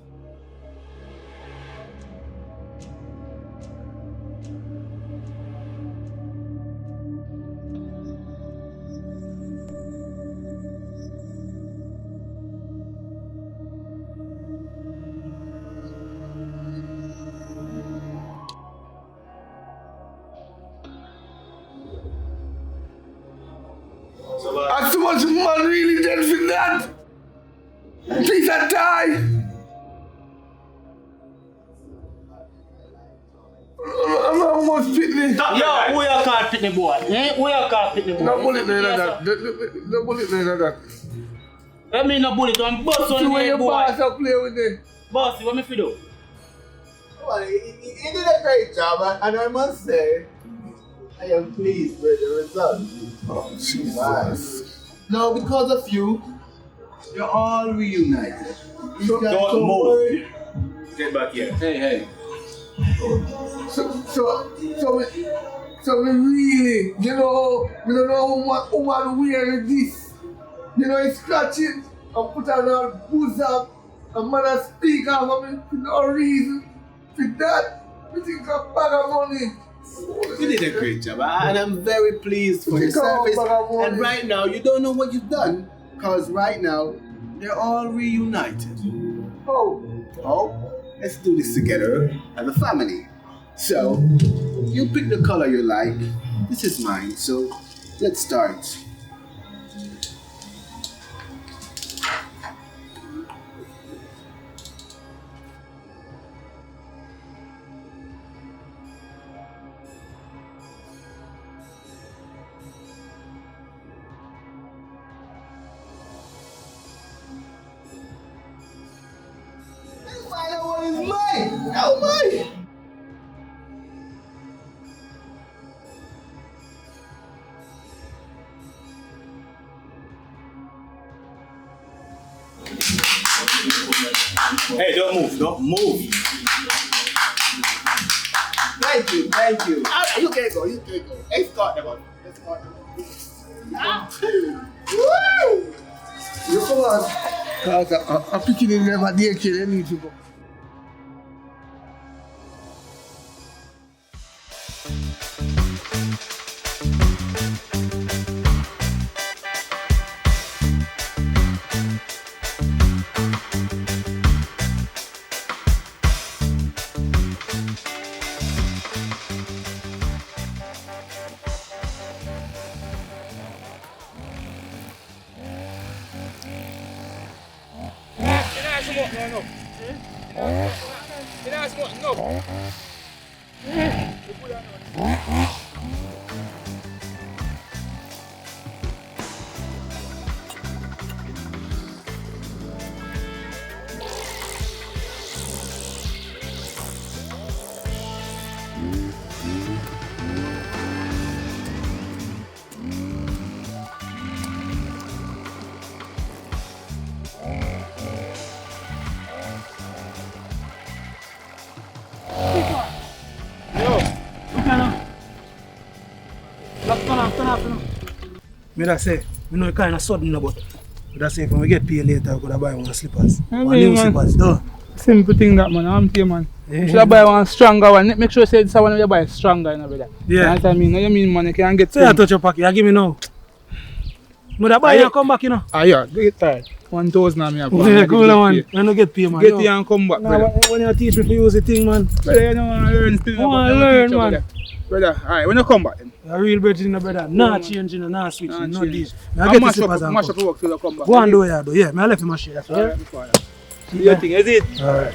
And so much man really dead for that. Please I die. I'm almost pitney. Yo, who you call pitney boy? Eh? Who you call pitney boy? No bullet none of that. No bullet none of that. I mean no bullet, I'm boss on when the your boy. boss up play with it. Boss, what me fi do? Well, he did a great job, and I must say, I am pleased with the result. Oh, Jesus. Now, because of you, you're all reunited. Don't move. Get back here. Hey. So we really, we don't know who man wear this. He scratch it and put on a booze up and man speak off of me for no reason. For that, we think a bag of money. You did a great job, and I'm very pleased for your service. And right now, you don't know what you've done, because right now, they're all reunited. Oh, let's do this together as a family. So, you pick the color you like. This is mine, so let's start. Hey, don't move, don't move. Thank you, thank you. You can go, you can go. Escort them on. Escort them on. Woo! You come on. Cause I'm picking in never dare kill, they need to go. Me that say, me know it kind of sudden but that say if we get paid later, we could buy one slippers. I One mean, new man, slippers, though. simple thing that man, I'm here man. Yeah. You should buy one stronger one. Make sure you say this one you buy stronger, you know, brother. Yeah. You know what I mean? You mean man, you can get So you touch your pocket, you give me now. But I buy you and come back, you know. Ah yeah, get tired. 1,000 and me have Yeah, cool man. I don't get paid, man. Get here and come back, Nah, brother. when you teach me to use the thing, man. Brother, you don't want to learn still. I want to learn, man. Brother, alright, when you come back then. A real brother, brother. Nah changing, nah switching, no dish. I I'll get the mash slippers up and mash come. up work till you come back. Go and do it, though. Yeah, I left him a share. That's Alright, right. do your thing, is it? Alright.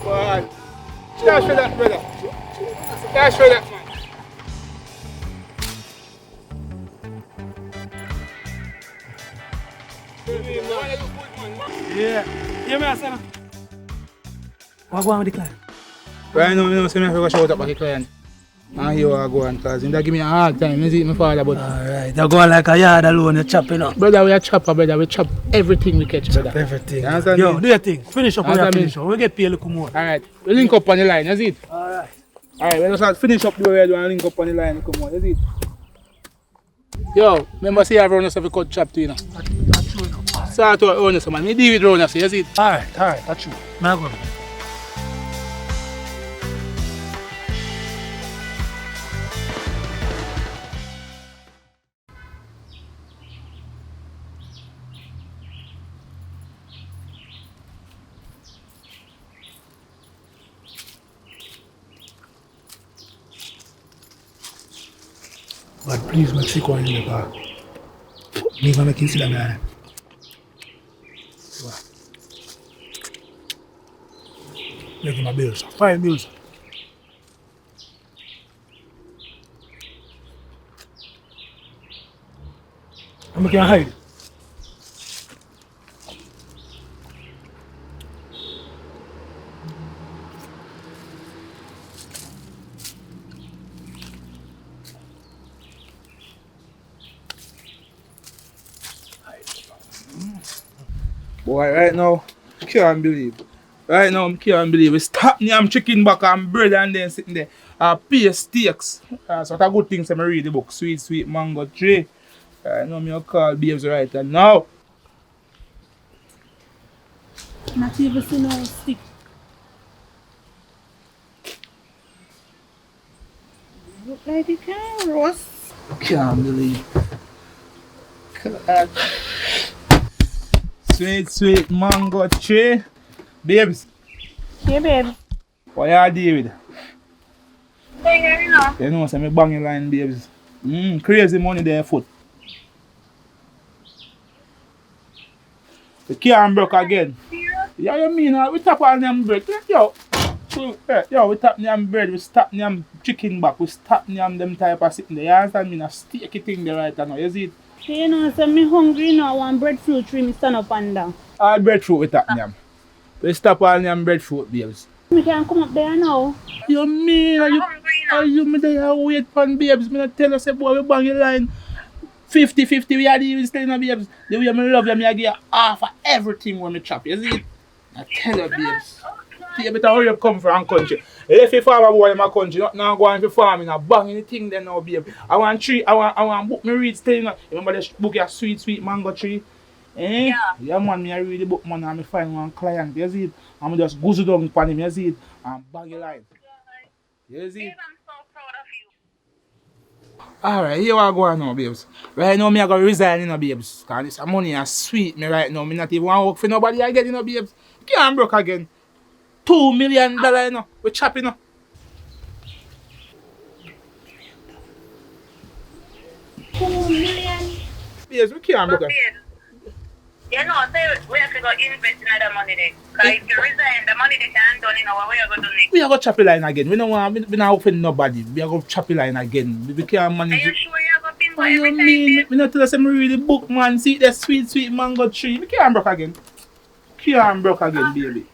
Go on. Cash for that, brother. Cash for that, man. Yeah. Yeah, me I say now. What go on with the client? Right now, I have to shout up at the client. And here I go on, because he give me a hard time. You see my father, but... Alright, you go like a yard alone, you chop, you know. Brother, we are chopper, brother. We chop everything we catch, brother. Everything. You understand Yo, me? do your thing. Finish up when you Understand me? finish up. We get paid a little more. Alright, we link up on the line, you see it? Alright. Alright, we just have to finish up the way we do and link up on the line, come on, you see it? Yo, remember say everyone else have a cut chop to you know. That's true. Start to own us, man. We deal with round us, you see it? Alright, that's true. Now go. But please, Mexico in the car. Me gonna make you see that guy. Make him my bills. 5 bills. I'm gonna hide. Boy, right now, I can't believe. Right now, I can't believe. We stop me, I'm chicken back and bread and then sitting there. Pay steaks. So that's a good thing, so I read the book. Sweet, sweet mango tree. Right now, I call babes right and now. Not even see no stick. Look like it can roast. Can't believe. God. Sweet, sweet mango tree. Babes. Yeah, babe. What you do with? Hey, you know. You know, so me bang your line, babes. Crazy money there foot. The car broke again. Yeah, you mean we tap on them brake. Yo, Yo, we tap yam bread, we stop yam chicken back, we stop yam them type of sitting there. You understand me? Na steaky thing there right now. You see it? You know, so me hungry now. I want breadfruit tree. Me stand up under. All breadfruit we tap yam. We stop all yam breadfruit, babes. Me can come up there now. You mean? Are you me there wait for babes? Me not tell us say boy we bang your line. 50-50 we are even still in babes. The way me love you, me I give you half of everything when me chop. You see it? I tell you, babes. You better hurry up come from country. If you farm boy in my country, not now going to farm in a bang anything then now, babe. I want book me read still. Remember the book your sweet mango tree? Eh? Yeah man, me I read the book man and I find one client, you see it? I'm just goose down upon him, you see it? And bang your line. You see it? Alright, here I go on now, babes. Right now, me I go resign, babes. Because this money is sweet me right now. Me not even want to work for nobody again, babes. Can't broke again. $2 million, we chopping up. $2 million? Babes, we can't broke. You know, so we have to go invest in other money there. Because if you resign, the money they can done, what we are going to do next? We are going to chop a line again. We don't want to work for nobody. We are going to chop a line again. We can't manage. Are you sure you have a pin for What every you time? mean? We not tell us I'm read the book, man. See the sweet mango tree. We can't broke again. Can't broke again, baby.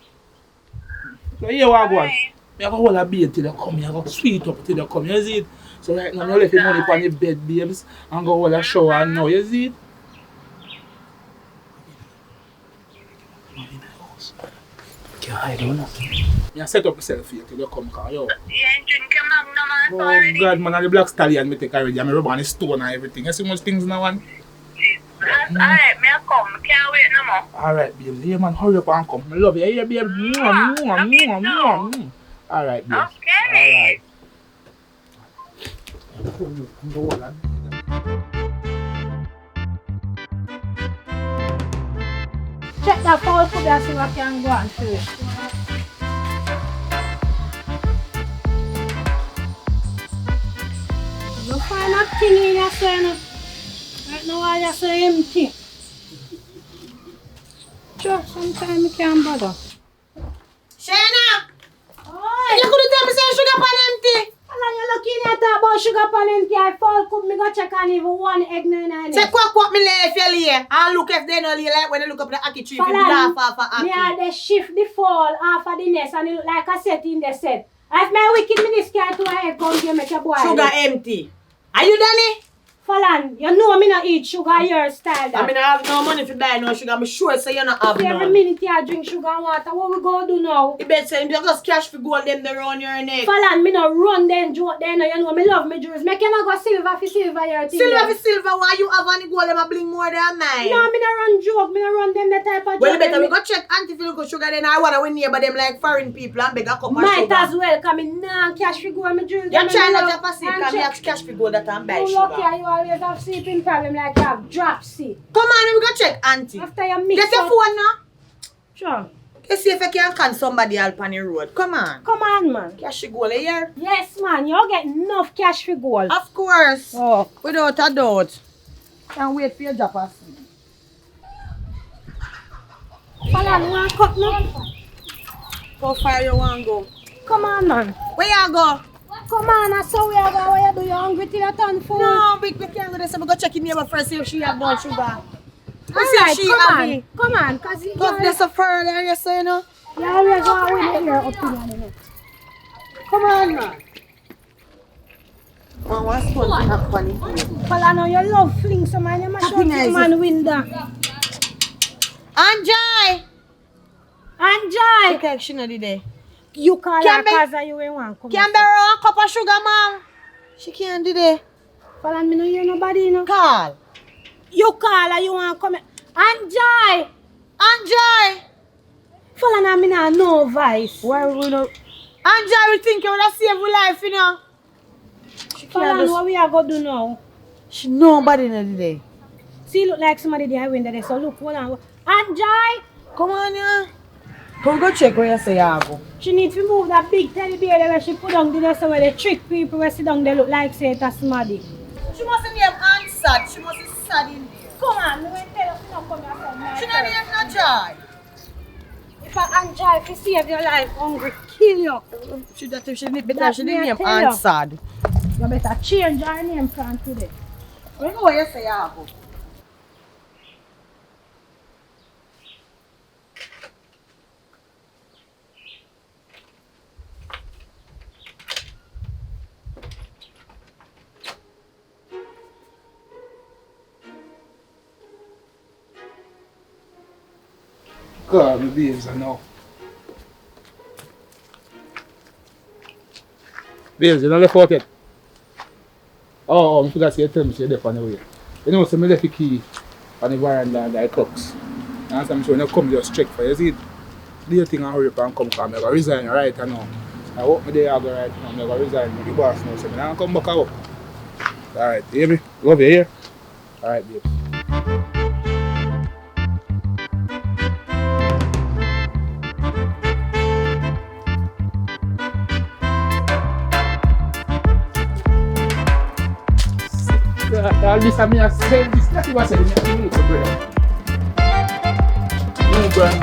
So here we go on. We are going to hold a beer till they come. We are going to sweet up till they come. You see it? So right now, we left the money on the bed, babes. And go hold a shower now. You see it? I don't know. I set up myself here till you come, cause yo. You ain't drinking Magnum Oh already? God, man, and the black stallion me take already. I'm rub on the stone and everything. You see much things now, man? Alright, me a come. Can't wait no more. Alright, babe. Yeah, man, hurry up and come. I love you. Yeah, babe. Alright, babe. Okay. Alright. Check that foul food and see what can go on first. You find a thing in your son. Right now I just say empty. Sure, sometimes you can't bother. Shana! You could tell me say sugar pan empty. You're looking at that about sugar pan empty. I fall cook me go check on even one egg nine. Say what me lay if you lay. And look if they don't lay like when they look up the ackee tree. If you laugh off of me ackee. they shift the fall off of the nest and it look like a set in the set. If my wicked minister to a egg come here make a boy. Sugar empty. Are you done? Falan, you know me not eat sugar your style. I mean, I have no money to buy no sugar. I'm sure so you not have none. Every minute you drink sugar and water, what we go do now? You better say, you just cash for gold them around your neck. Falan, me not run them joke them, you know, me love me jewels. Me cannot go silver for silver your thing. Silver for silver, why you have any gold them a bling more than mine? No, me not run joke, me not run them the type of joke. Well, you better we go check auntie if you look at sugar then I want to win neighbor them like foreign people and beg a cup of sugar. Might as well, because me nah cash for gold, me jewels. You're trying not to pass it, because me have cash for gold that and buy you sugar. lucky, you always have sleeping problem like you have dropsy. Come on, we go check auntie. After you mix get your phone now. Sure. You see if you can can somebody help on the road. Come on. Come on, man. Cash for gold here. Yes, man. You get enough cash for gold. Of course. Oh. Without a doubt. Can't wait for your job to see. Falan, want to cut now? How far you want to go? Come on, man. Where you go? Come on, I saw where you go. Where you do? You hungry till you turn full? No, we can't go there. So we go check in neighbor first, see if she have more sugar. Alright, come on. Cause you there's a further, you say, no? You always want to win your opinion, you know. Come on, man. Oh, what's going to funny? Falan, you love fling, so man, you must show you man win that. Anjay! Anjay! Okay, she not there. You call her because you ain't want to come. Can borrow a cup of sugar, ma'am? She can't do that. Falan, me no hear nobody, you know. Call. You call her, you want to come. Anjay! Anjay! Falan, me not no voice. Why we no? Anjay, we think you would have saved your life, you know. Falan, what we are going to do now? She nobody not there. See, look like somebody there window there, so look, hold on. Anjay! Come on, yeah. Come go check where you say you go. She needs to move that big teddy bear there where she put down there so where they trick people where sit down they look like say it's a smarty. She mustn't name answered. She must be sad in there. Come on, we will tell us to not come here. She not name no joy. If I and drive to save your life. Hungry, kill you. She didn't name answered. You better change your name from today. You know what you say, Abu? God, my babes, I know. Babes, you don't left out yet? I forgot to tell me you're there on the way. You know, so I left the key on the veranda and the crux. And I'm sure when you come, just check for you. See, do your thing and hurry up and come I'm going to resign right now. I hope my day I go right now. I'm going to resign with the boss now. So I'm going to come back out. Alright, you hear me? Love you here? Alright, babes. All this I mean I said this that's what I said in the brother. No brand.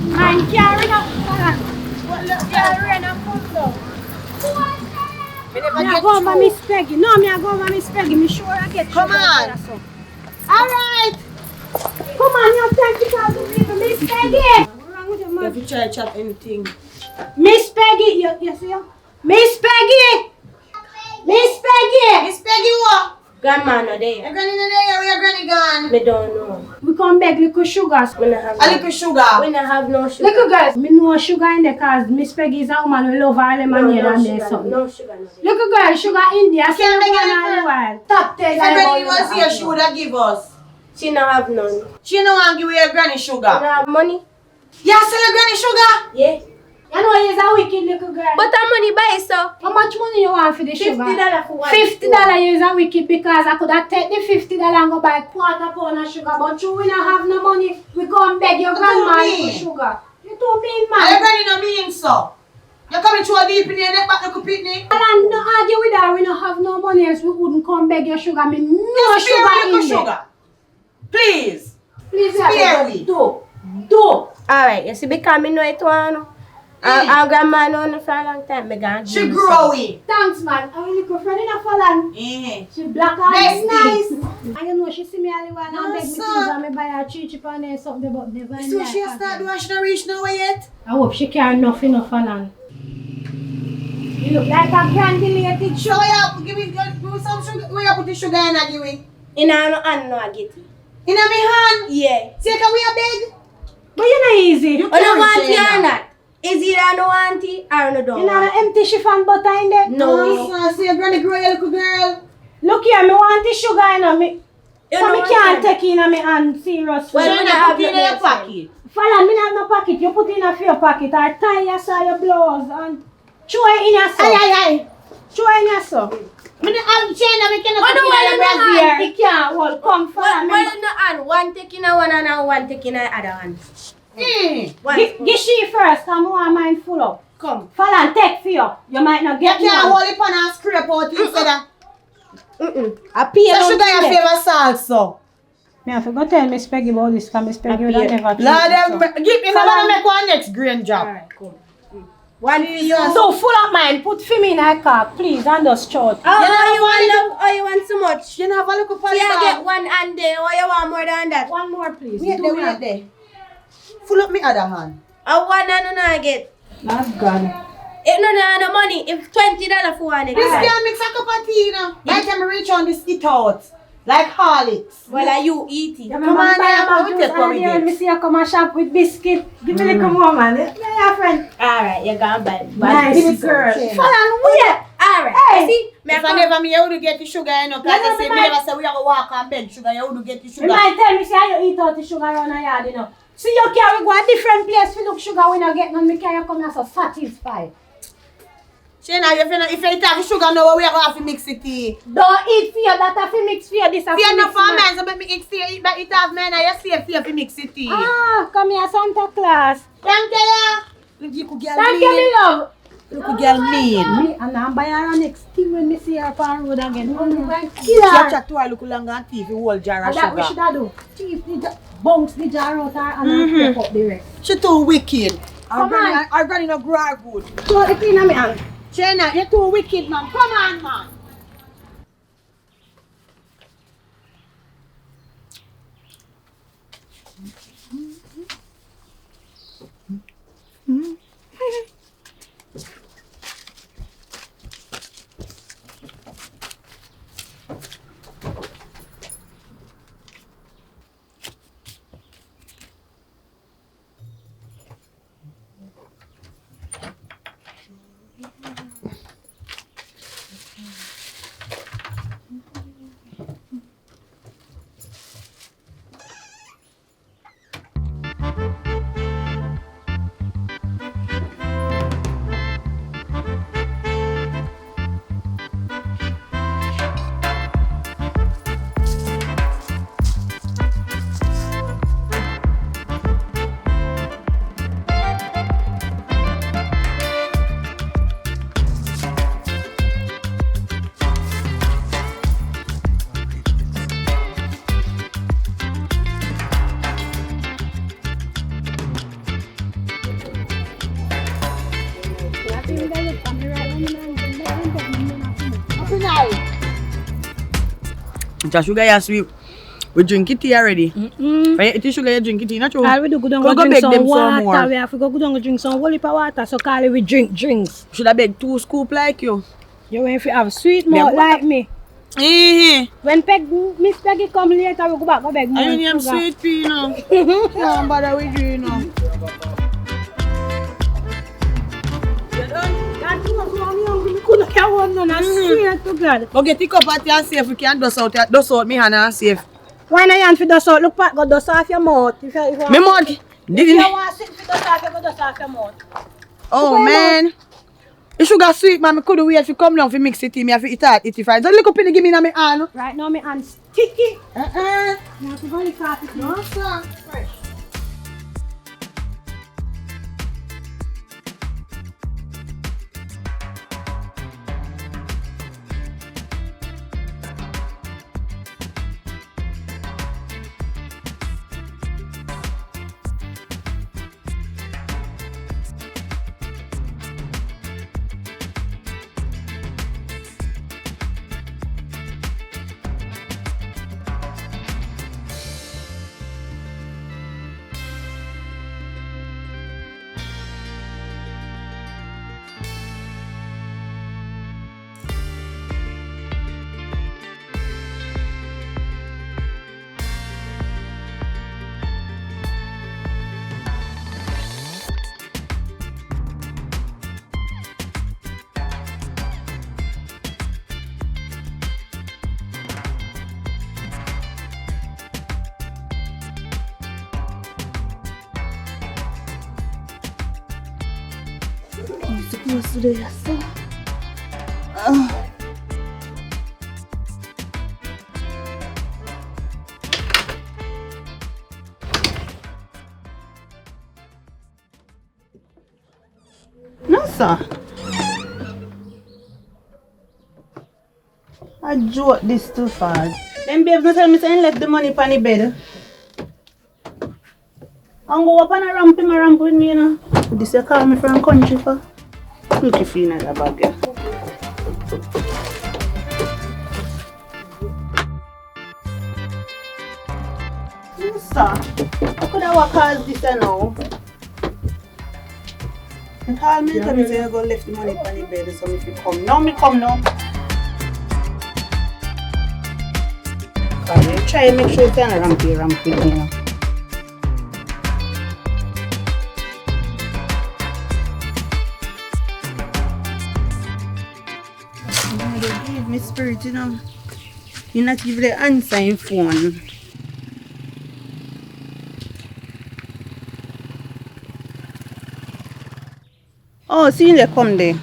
Man, carry up fast. Carry up fast. Me go over Miss Peggy. No, me go over Miss Peggy. Me sure I get. Come on. All right. Come on, you have 10,000 people. Miss Peggy. What's wrong with your man? If you try to chop anything. Miss Peggy, you see her? Miss Peggy. Miss Peggy. Miss Peggy what? Grandma no there. Your granny no there, where your granny gone? Me don't know. We come beg little sugar. We don't have a little sugar. We don't have no sugar. Little girls, me know sugar in the cause Miss Peggy is a woman who love her lemonade and there something. No sugar. Little girl, sugar India, so you want all the while. Top 10. If your granny was here, she would have give us. She don't have none. She don't want to give your granny sugar. She don't have money. You sell your granny sugar? Yeah. You know he's a wicked little girl. But her money buy so. How much money you want for the sugar? $50 for one. $50 is a wicked because I could have taken the $50 and go buy quarter pound of sugar. But you will not have no money. We come beg your grandma for sugar. You too mean, man. Your granny no mean so. You coming to a deep in your neck back like a picnic? And no argue with her. We don't have no money else. We wouldn't come beg your sugar. Me no sugar in there. Please. Please, spare me. Do. Alright, you see because me know it one. Our grandma know no for a long time. She growing. Thanks, man. I'm really good friend in a Falan. She black and nice. And you know, she see me all the while and beg me things and me buy her 3 chip and then something but never in So life. she start doing she not reach nowhere yet? I hope she carry enough Falan. You look like a granulated sugar. Give me some sugar. Where you put the sugar in and give me? In her hand, no, I get it. In my hand? Yeah. See, can we a beg? But you're not easy. You don't want it or not? Is it I don't want it or no don't? You know empty chiffon butter in there? No. I see a granny grow, little girl. Look here, me want the sugar, you know, me. So me can't take in my hand seriously. Well, you put in your pocket. Fala, me not no pocket. You put in a your pocket or tie your blouse and throw it in your sock. Aye. Throw it in your sock. Me no have chain, me cannot put in your brassiere. It can't hold. Come, fala. Well, no hand. One take in a one and one take in a other hand. Give she first, come on, mine full up. Come. Fala, take for you. You might not get you can't hold it on and scrape out instead of... I pay so sugar your favorite salt, so. Me have to go tell Miss Peggy about this, because Miss Peggy would have never Lord, give me gonna make one next grain job. Alright, come. One for you. So full of mine, put for me in a car, please, and just short. You want so much? You know, have a look upon you get one and there, or you want more than that? One more, please. Wait there. Full up my other hand. One and I get. That's gone. If no money, if $20 for one. This girl mix a cup of tea, you know. By the time I reach on this eat out. Like Horlicks. Well, are you eating? Come on, I'm going to take what we get. Let me see you come and shop with biscuit. Give me a little more, man. Yeah, friend. Alright, you're going to buy nice girl. Follow me. Alright. Hey. See, if I never me, you would get the sugar, you know. Because I say, me never say we have to walk and beg sugar. You would get the sugar. You might tell me, say, you eat out the sugar around the yard, you know. See, you carry go a different place to look sugar when you get none. Me carry come here so satisfied. Shana, if you eat have sugar now, we are going to have to mix it tea. Don't eat for you, that have to mix for you. This have to mix no for me, so let me eat for you, but it have men, you see if you have to mix it tea. Ah, come here, Santa Claus. Thank you. Look, you girl thank you, me love. Look, girl mean. Me, and I'm buy her next thing when me see her on the road again. Kill her. She chat to her look longer and teeth, the whole jar of sugar. That we should have do. Teeth, bounce the jar out her and take up the rest. She too wicked. Come on. Our granny no grow good. So it in my hand. Shana, you're too wicked, man. Come on, man. Sugar, yes, we drink it tea already. When you eat sugar, you drink it tea, not true? We do go down and drink some water. We have to go down and drink some whole heap of water. So Carly, we drink drinks. Should I beg 2 scoops like you? You want to have sweet mouth like me. When Miss Peggy come later, we go back and beg more. I am sweet pea, you know. Don't bother with you, you know. I swear to God. Go get the cup at your safe. We can dust out me hand and safe. Why not you hand for dust out? Look back, go dust off your mouth. Me mouth? If you want to sit for dust off, you go dust off your mouth. Oh man. The sugar sweet, man. I couldn't wait to come down to mix it in. I have to eat it fine. So look up in the give me in my hand. Right now my hand sticky. You have to go lick off it. No, sir. Fresh. supposed to do, so. No, sir. I joke this too fast. Them babes not tell me saying left the money on the bed. I'm go up on a ramp in my ramp with me, you know. This you call me from country for. Look if you know that bag, yeah. No, sir. How could I walk cause this now? You call me and tell me say you go left the money on the bed, so if you come. Now me come now. Try and make sure it's on a ramp with me, you know. Give me spirit, you know. You not give the answer in phone. Oh, see you come there.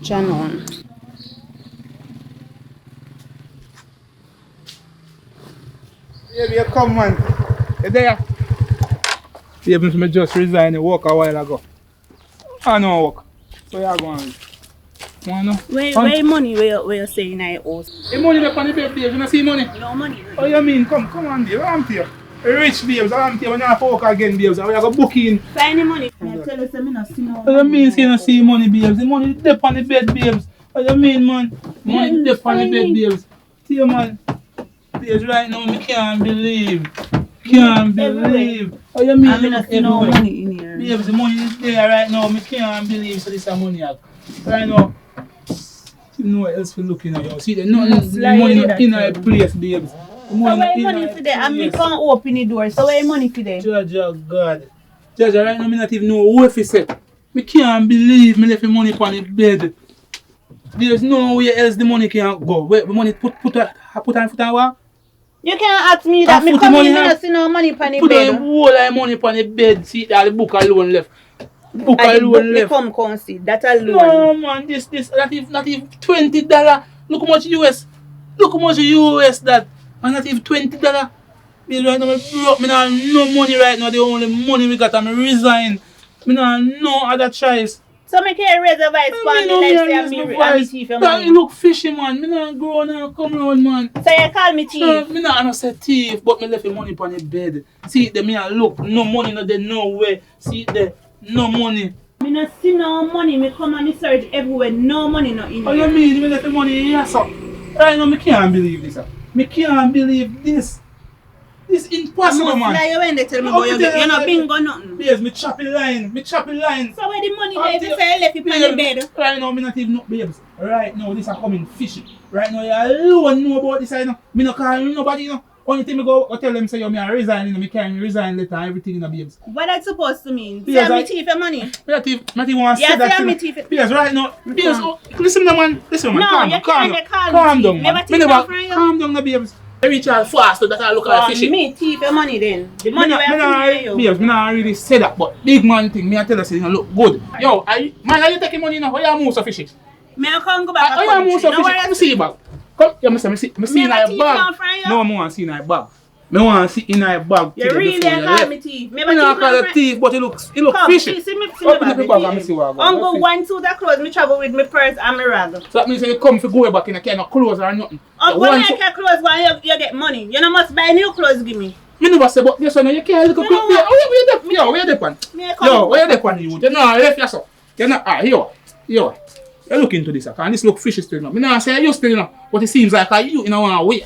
Janon. Baby, you come, man. You there? Baby, me just resigned and work a while ago. I know work. So you going? Where money where you saying I owe? The money up on the bed, babe. You don't see money? No money. Oh, you mean? Come on, babe. I'm here. Rich babes, I'm here. When you have work again, babes. We have a booking. Find the money. I tell you, I not see no money. What you mean, say you don't see money, babes? The money is up on the bed, babes. What you mean, man? Money is up on the bed, babes. See you, man. Babes, right now, I can't believe. Can't believe. What you mean? I'm not see no money in here. Babes, the money is there right now. I can't believe so this is money. Right now. You know what else for looking at you. See, the money not in a place, babes. So where money for there? And me can't open the door. So where money for there? Judge, God. Judge, right now, I not even know what if say. I can't believe me left the money on the bed. There's no way else the money can go. Where the money put on foot and walk? You can't ask me that. Me come in, me not see no money on the bed. Put a whole lot of money on the bed. See that the book alone left. Book alone left. Come see. That alone. No man, this not even $20. Look how much US. Look how much US that. And not even $20. Me right now, me not no money right now. The only money we got, I resign. Me not no other choice. So me can't raise a voice for me like say I'm me thief your money. You look fishy, man. Me not grow now. Come on, man. So you call me thief? No, me not say thief, but me left the money on the bed. See it there, me a look. No money, no there, no way. See it there, no money. Me not see no money. Me come and me search everywhere. No money, no in here. What you mean? Me left the money here, sir. Right now, me can't believe this, sir. Me can't believe this. This is impossible, man. Like you when they tell me about you not bingo nothing. Yes, me chopping line. So where the money there? If you say you left it on the bed. Right now, me not even know, babes. Right now, this is coming fishing. Right now, you alone know about this, I know. Me not call nobody, you know. Only thing me go tell them say, yo, me I resign, you know, me carry resign letter and everything, you know, babes. What that's supposed to mean? Yes, say me thief your money? Me not even want to say that. Yeah, say me thief. Yes, right now, babes, listen to man, listen man, calm down, calm down, man. Calm down, no, babes. I reach out fast, that I look like fishing. Me thief your money then. The money where I you. Babes, me not really say that, but big man thing, me I tell you, say, you look good. Yo, man, are you taking money now? Why you move so fishing? Me I can't go back. Why you move so fishing? Let me see you back. Come, yeah, me see in your bag. No, I want to see in your bag. Me want to see in your bag. You really call me thief. Me not call you thief, but it look fishy. See me open up your bag and me see what I go. I'm go 1 2 that clothes. Me travel with my purse and my rag. So that means you come if you go back in a kind of clothes or nothing. When I get clothes, when you get money, you know must buy new clothes. Give me. Me never say, but yes, you know you can't look up. Yo, where you dep on? Yo, where you dep on you? You know I left yourself. You know yo. You look into this, and this look fishy still now. Me not say you still now, but it seems like you in a one way.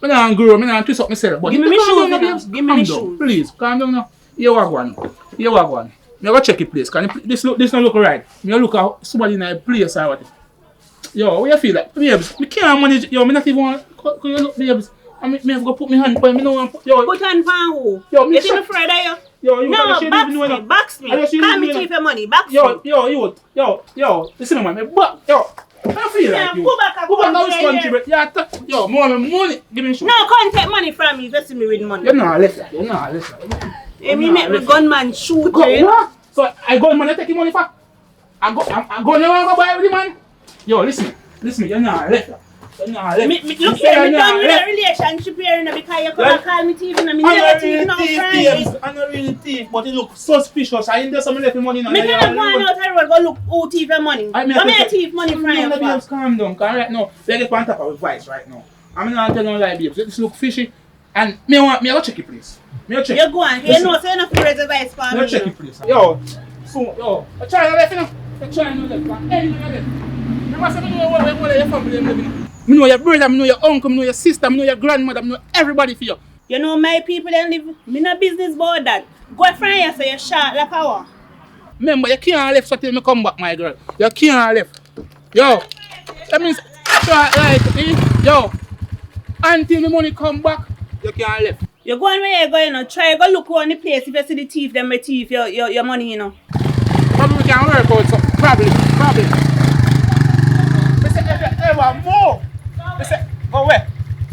Me not grow, me not twist up myself. But give me my shoes, give me my shoes. Please, calm down now. You walk one. Me go check it place. This don't look right. Me look at somebody in a place or what. Yo, what you feel like? Babes, me can't manage. Yo, me not even want. Can you look, babes? I me have to put my hand on me. No one. Yo. Put hand on who? Yo, me. You think me afraid of you? Yo, you no, box me. Call me thief your money. Box me. Yo. Listen, man. Yo. I feel like you. Go back now, this country. Yeah, yo, more money. Give me shoes. No, can't take money from me. Just see me with money. You're not listen. Hey, me make my gunman shoot you. So I gunman, you taking money for? I go now go buy with the man. Yo, listen, you're not left. Look here, me done with a relationship here because you come and call me thief and me never thief no friend. I'm not really thief, but it looks suspicious. I ain't there some left money now. Me cannot go on out the road go look who thief your money. Come here thief money from you. Babes, calm down, cause right now, they get on top of advice right now. I'm not telling you lie, babes. This look fishy. And me go check it, please. Me go check. You go on. You know, say enough for advice for me. Me check it, please. Yo, I try to left, you know. I try to left. Anything left. Remember, say me know where your family living. I know your brother, I know your uncle, I know your sister, I know your grandmother, I know everybody for you. You know my people they live. Me no business about that. Go from here so you're short like power. Remember, you can't left so till me come back, my girl. You can't left. Yo, that means yo, until the money come back, you can't left. You go on where you go, you know. Try go look around the place. If you see the thief, them may thief your money, you know. Probably we can work out something. Probably. They say if you ever move, they say go where?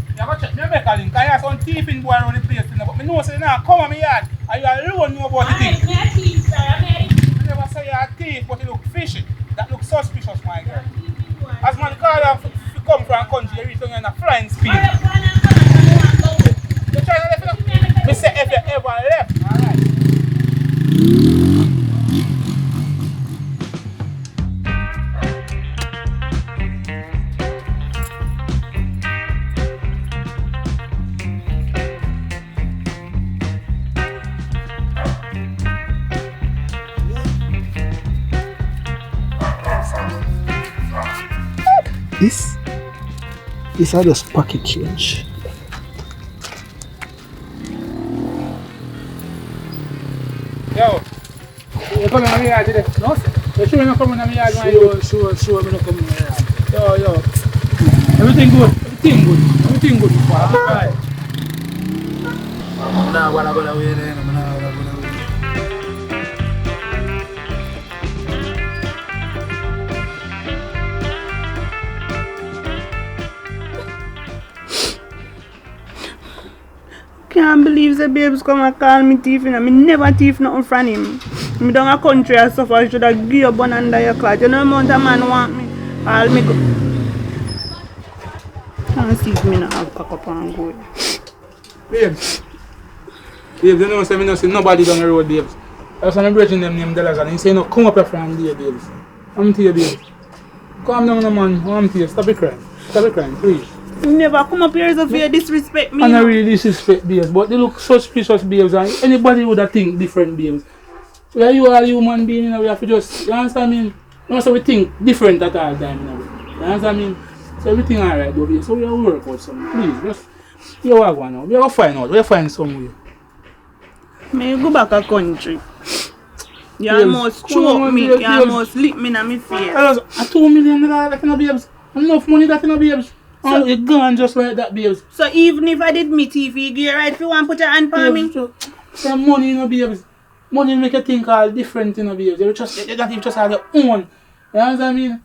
You go check me make a link. I have some thieving boy around the place, you know. But me know say now come on me yard. And you alone know about the thing. I'm a thief, sir. I never say you're a thief, but you look fishy. That looks suspicious, my girl. As man call off to come from a country, you reach on a flying speed. You try to left, me say if you ever left, alright. This are just pocket change. Yo, you coming on me yard today? No? You sure you're not coming on me yard? Sure, I'm not coming on me yard. Yo. Everything good? Everything good. Alright. I'm not gonna go away then. Can't believe the babes come and call me thief, you know. Me never thief nothing from him. Me down a country and stuff, I should have give you bun under your cloth. You know the amount of man want me. All me go. Can't see if me not have pack up and go. Babes, you know say me not see nobody down the road, babes. I was bridging them name dollars and he say no come up here from there, babes. I'm to you, babes. Calm down, man. I'm to you. Stop it crying, please. You never come up here so you disrespect me. I don't really disrespect babes, but they look suspicious babes and anybody would have think different babes. We are you all human beings, you know, we have to just, you understand me? You know, so we think different at all time, you know. You understand me? So everything alright, baby. So we have to work out something. Please, just, you are going now. We have to find out. We have to find some way. May you go back a country. You almost choke me, you almost lick me in my face. A $2 million that in a babes. Enough money that in a babes. Oh, you're gone just like that, babes. So even if I did me TV, you right if you want to put your hand on me? So money, you know, babes. Money make you think all different, you know, babes. You just have your own. You know what I mean?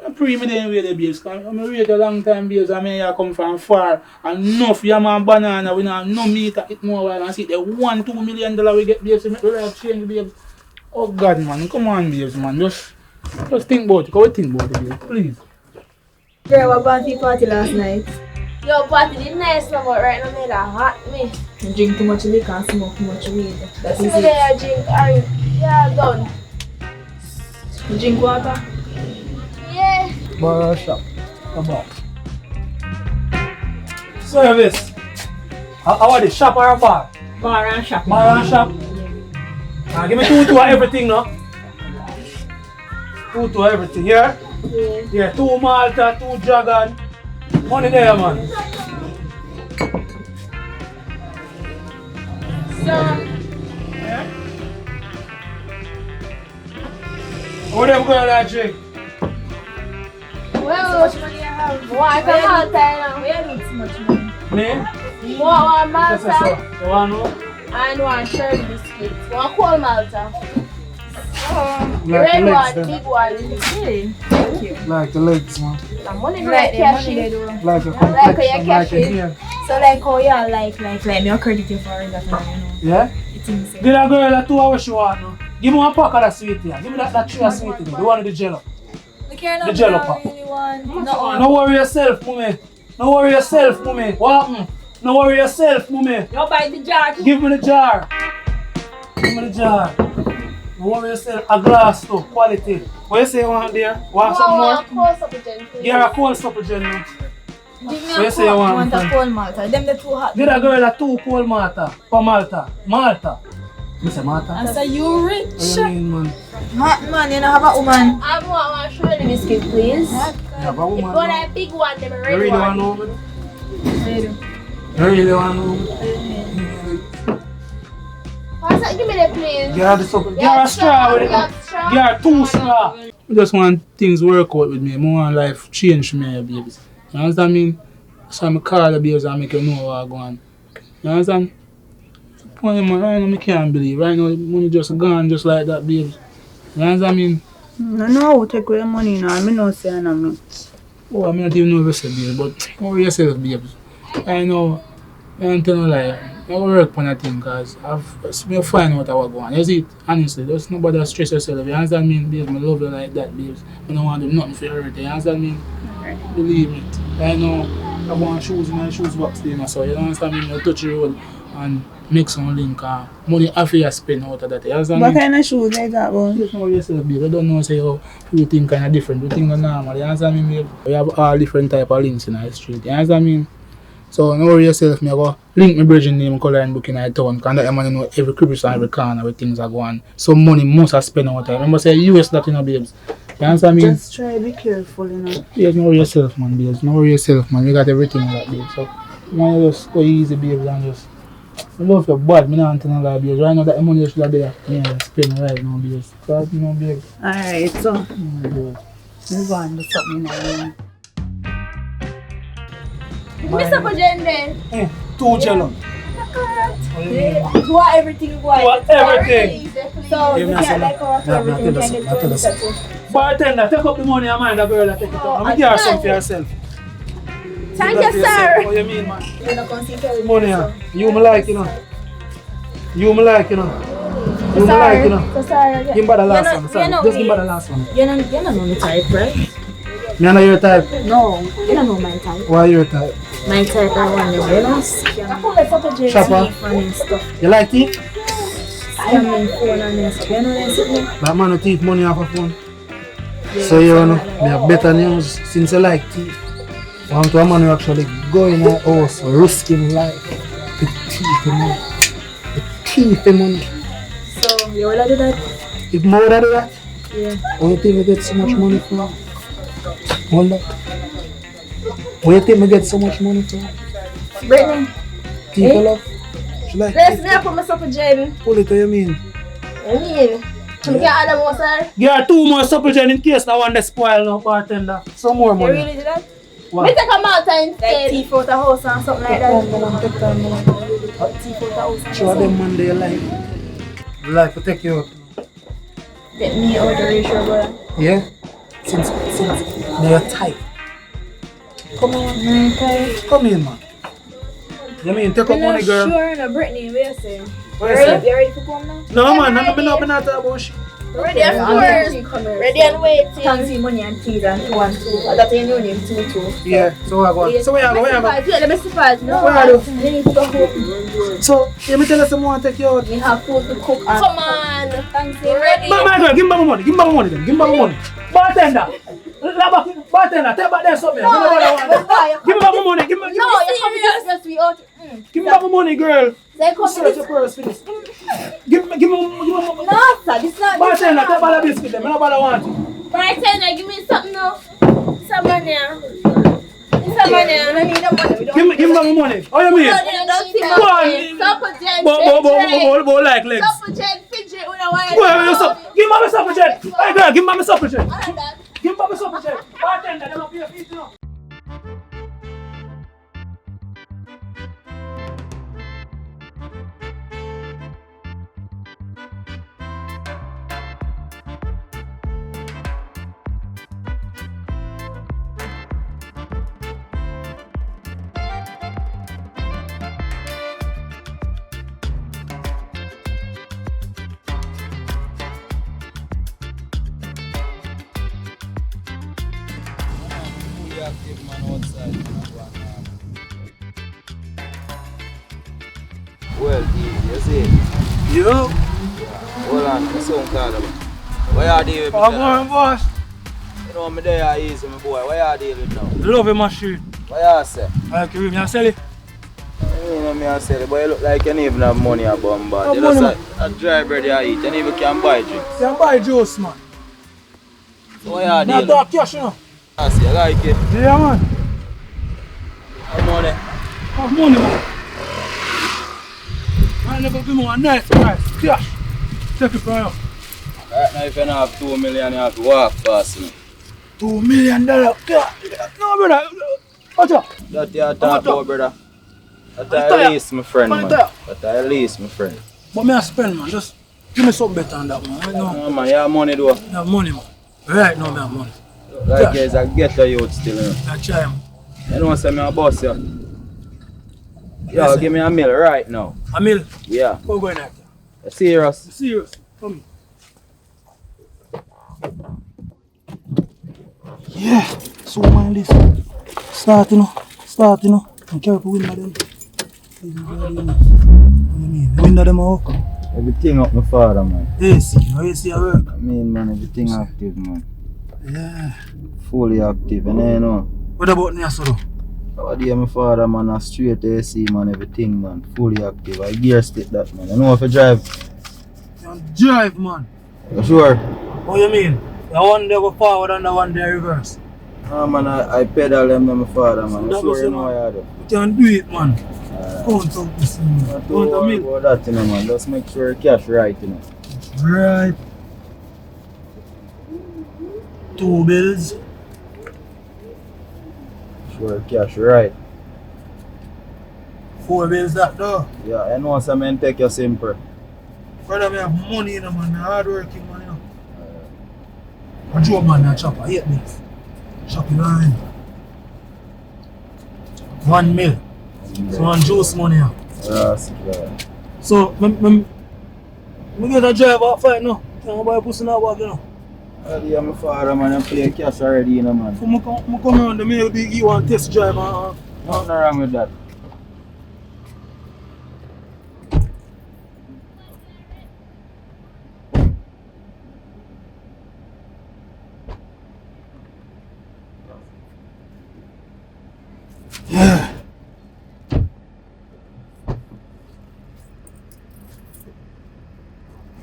I pray me then with the babes. I'm wait a long time, babes. I mean, I come from far. And enough yam and banana. We don't have no meat to eat more while. And see the $1-2 million we get, babes. To make the life change, babes. Oh, God, man. Come on, babes, man. Just think about it. How we think about it, babes? Please. Girl, what about the party last night? Yo, party did nice now, but right now me that hot me. You drink too much liquor and smoke too much weed. That's it. I drink, yeah, done. You drink water? Yeah. Bar and shop. Come on. Service. How are the shop or a bar? Bar and shop. Bar and shop. Give me two of everything, no? Two of everything here. Yeah, 2 Malta, 2 Dragon. Money there, man. Yeah? What them going to drink? Well, how much money you have? Why come Malta now? We don't need too much money. Me? One Malta. Yes, you want no? And one Sherry biscuit. One cold Malta. Like Red the one, legs, big one. Really? Thank you. Like the legs, man. The money like cash in. Like a Like complexion, cash like a in. hair. So like how you like me credit you for that, you know? Yeah? You think so? Get a girl a 2 hours she want, no? Give me one pack of that sweet here. Give me that tray of sweet here. The one with the jello. The jello pack. No worry yourself, mommy. No worry yourself, mommy. What happened? No worry yourself, mommy. You buy the jar. Give me the jar. Give me the jar. No worry yourself. A glass too. Quality. What you say you want there? Want some more? Cold supper gen, please. Yeah, a cold supper gen now. Give me What you say you want? a cold Malta. Them the too hot. Get a girl a 2 cold Malta. For Malta. Malta. You say Malta? I say you rich. What you mean, man? Man, you don't have a woman. I want to show you the biscuit, please. You have a woman? If you want a big one, then You ready really want one. to know me? You really want to know me? What's that? Give me that, please. Get a supper. Get a straw with it. Get a 2 straw. I just want things work out with me. I want life change for me, babies. You understand me? So I call the babes and make you know what's going on. You understand? Right now, I can't believe. Right now, money just gone just like that, babes. You understand me? No, how to take away money now. I know say I know. Oh, I don't even know if it's a babe, but worry yourself, babes. I know, I don't tell no lie. I work on that thing because I've find out what's going on. You see it? Honestly, there's nobody that stress yourself. You understand me? Babes, I love you like that, babes. I don't want to do nothing for you. You understand me? Believe me. I know I want shoes in my shoes box there, so you understand me? I touch the road and make some link. Money after you spend out of that. You understand me? What kind of shoes is that, bro? You know yourself, babe. I don't know say how you think kind of different. You think normal. You understand me, babe? We have all different type of links in the street. You understand me? So don't worry yourself. Me I go link my bridge name, color and book in the town. Because that man know every crevice and every corner where things are going. Some money must have spent out of it. Remember say US that, you know, babes. You understand me? Just try to be careful, you know. Yeah, don't worry yourself, man, babes. Don't worry yourself, man. You got everything like that, babes. So you want to just go easy, babes, and just. I love your bad, I don't tell no lie, babes. Right now that money should have there. Yeah, spend right now, babes. Because, you know, babes. Alright, so. Babes. Move on to something now. Miss Upper Gen then. 2 jello. Do what everything you want. Do what everything. So Yeah, you me can't like our everything can get to settle. Bartender, take up the money and mind the girl that take it up. Let me give her some for yourself. Thank you, sir. What you mean, man? You're not going to see Money, you me like, you know. You me like, you know. You me like, you know. So sorry. Give me the last one. Sorry. Just give me the last one. You're not know the type, right? Me know your type. No, you don't know my type. Why your type? My type I want the bonus. I call it Upper Gen Shopper. and stuff. You like teeth? Scamming phone and stuff. You know that? That man who teeth money off of phone. So you know, me have better news since you like teeth. I want to a man who actually go in a house, risking life. The teeth and money. The teeth and money. So you will do that? If more than that, Yeah. why you think we get so much money from? Hold up. Why you think we get so much money from? Brittany. Teeth Eh? love. She like Let's me put myself a Jen. pull it, what you mean? I mean, can get other more, sir? Yeah, 2 more supplement in case that one they spoil now, bartender. Some more You money. really do that? What? Me take a Malta instead. Like teeth out the house or something like that. Take time, take time, man. Teeth out the house. Show them man they like. They like to take you out. Get me out the ratio, brother. Yeah? Since they're tight. Come on. Okay. Come in, man. You mean take up money, girl? I'm not sure, no, Brittany, what you saying? What you say? You ready for come now? No, man, I'm not talking about shit. Ready, of course. Ready and waiting. Fancy money and teeth and 2 and 2. That's in your name, 2. Yeah, so I go. So where you go? Where you go? Yeah, let me surprise. No, Where are you? you need to go home. So, let me tell you someone take you out. You have food to cook. Come on. Fancy, ready? My girl, give me my money. Give me my money then. Give me my money. Bartender. Bartender, take back that something. Give me my money. Give me. No, you're serious. Just we out. Give me my money, girl. They come Search your purse for this. Give me my money. No, sir, this not. Bartender, take back the biscuit then. I don't want it. Bartender, give me something now. Some money. Some money. I need the money. Give me my money. How you mean? Go on. Supper jet. Bo like legs. Supper jet, fidget. Give me my supper jet. Hey girl, give me my supper jet. Give me my supper jet. Bartender, they don't pay your fees, you know. Well, you see? Yo. Hold on, my son call about. What you deal with me? I'm going, boss. You know me there easy, my boy. What you deal with now? Love your machine. What you say? I can me and sell it. You know me and sell it, but you look like you don't even have money a bum bad. You money, just a dry bread you eat, you don't even can buy drinks. You can buy juice, man. So what you deal Not talk cash, you know. I see, you like it? Yeah, man. Have money? Have money, man. I never give me a nice price. Cash. Take it from you. Right now, if you don't have 2 million, you have to walk fast. You know. $2 million. No, brother. Watch out. That you talk about, brother. That at least, my friend, man. That at least, my friend. But me I spend, man. Just give me something better than that, man. Right now. No, man, you have money, though. You have money, man. Right now, I have money. Like you is a ghetto youth still, you know. I try, man. You know what I'm a boss, yo? Yo, give me a meal right now. A meal? Yeah. Go going there. You serious? Serious. Come here. Yeah. So, man, this. Start, you know. And carry up the window them. What do you mean? The window them are up. Everything up my father, man. AC. AC at work. I mean, man, everything active, man. Yeah. Fully active, and you know. What about me, so? What do my father, man? A straight AC, man, everything, man. Fully active. I gear stick that, man. You know if you drive? You drive, man. You sure? What do you mean? The one there go forward and the one there reverse. No, man, I pedal them to my father, man. So Sure you know what you do. You can do it, man. Count out this, man. Don't worry about that, you know, man. Just make sure you cash right, you know. Right. 2 bills. Sure, cash right. 4 bills that though. Yeah, I know some men take you simple. Brother, me have money, you know, man. Hard working, man, you know. I drove, man, I chop. I 8 bills. Shopping line. 1 mil. So one juice money. Yes, yeah. So, me get a driver fight now. Can't buy pussy now, bag, you know. Yeah, my father, man, I pay cash already, you know, man. So, I come around the mail, big you want test drive, man. Nothing wrong with that. Yeah.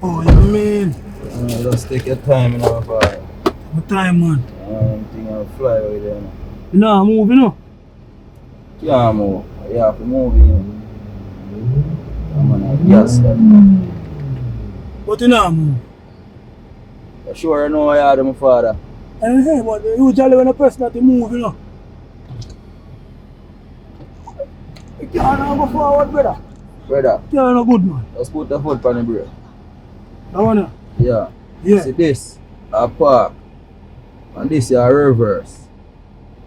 Oh, you mean? Just take your time, you know, father. What time, man? Think I'll fly over there, man. You know, I'm moving, you know? Can't move. You have to move, you know. I'm gonna gas that. But you know, move. You sure you know what you do, my father? Hey, but usually when a person has to move, you know. You can't go forward, brother. Brother. You can't go good, man. Just put the foot on the brake. That one, yeah. Yeah. See this, a park. And this is a reverse.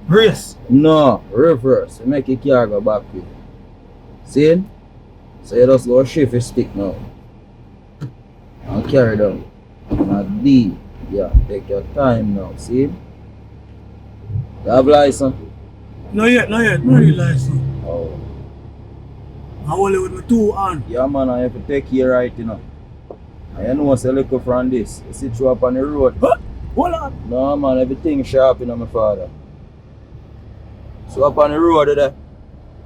Race? No, reverse. You make your car go back with. See? So you just go shift your stick now. And carry down. And a D. Yeah, take your time now. See? You have license? Not yet. No real license. Oh. I only with my 2 hands. Yeah, man, I have to take care right, you know. And you know what's a little from this. You sit you up on the road. What? Hold on. No, man, everything sharp, you know, my father. So up on the road there,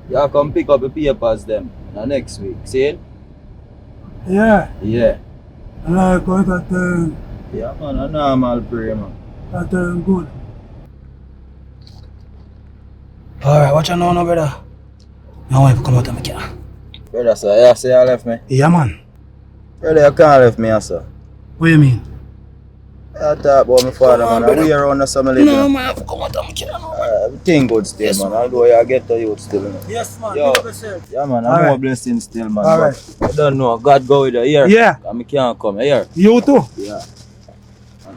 you come pick up the papers them next week. See? Yeah. Yeah. I like what that yeah, man, a normal prayer, man. That good. Alright, what you know now, brother? My wife come out of my car. Brother, sir, you say you left me? Yeah, man. Brother, you can't left me, sir. What do you mean? I talk about my father, man. Brother. We around the summer living. No, man, come out of my car now. Everything good still, yes, man. Although you get the youth still, you know. Yes, man. Yo, yeah, man, I'm more blessing still, man. Alright. I don't know. God go with you. Here. Yeah. I can't come. Here. You too? Yeah.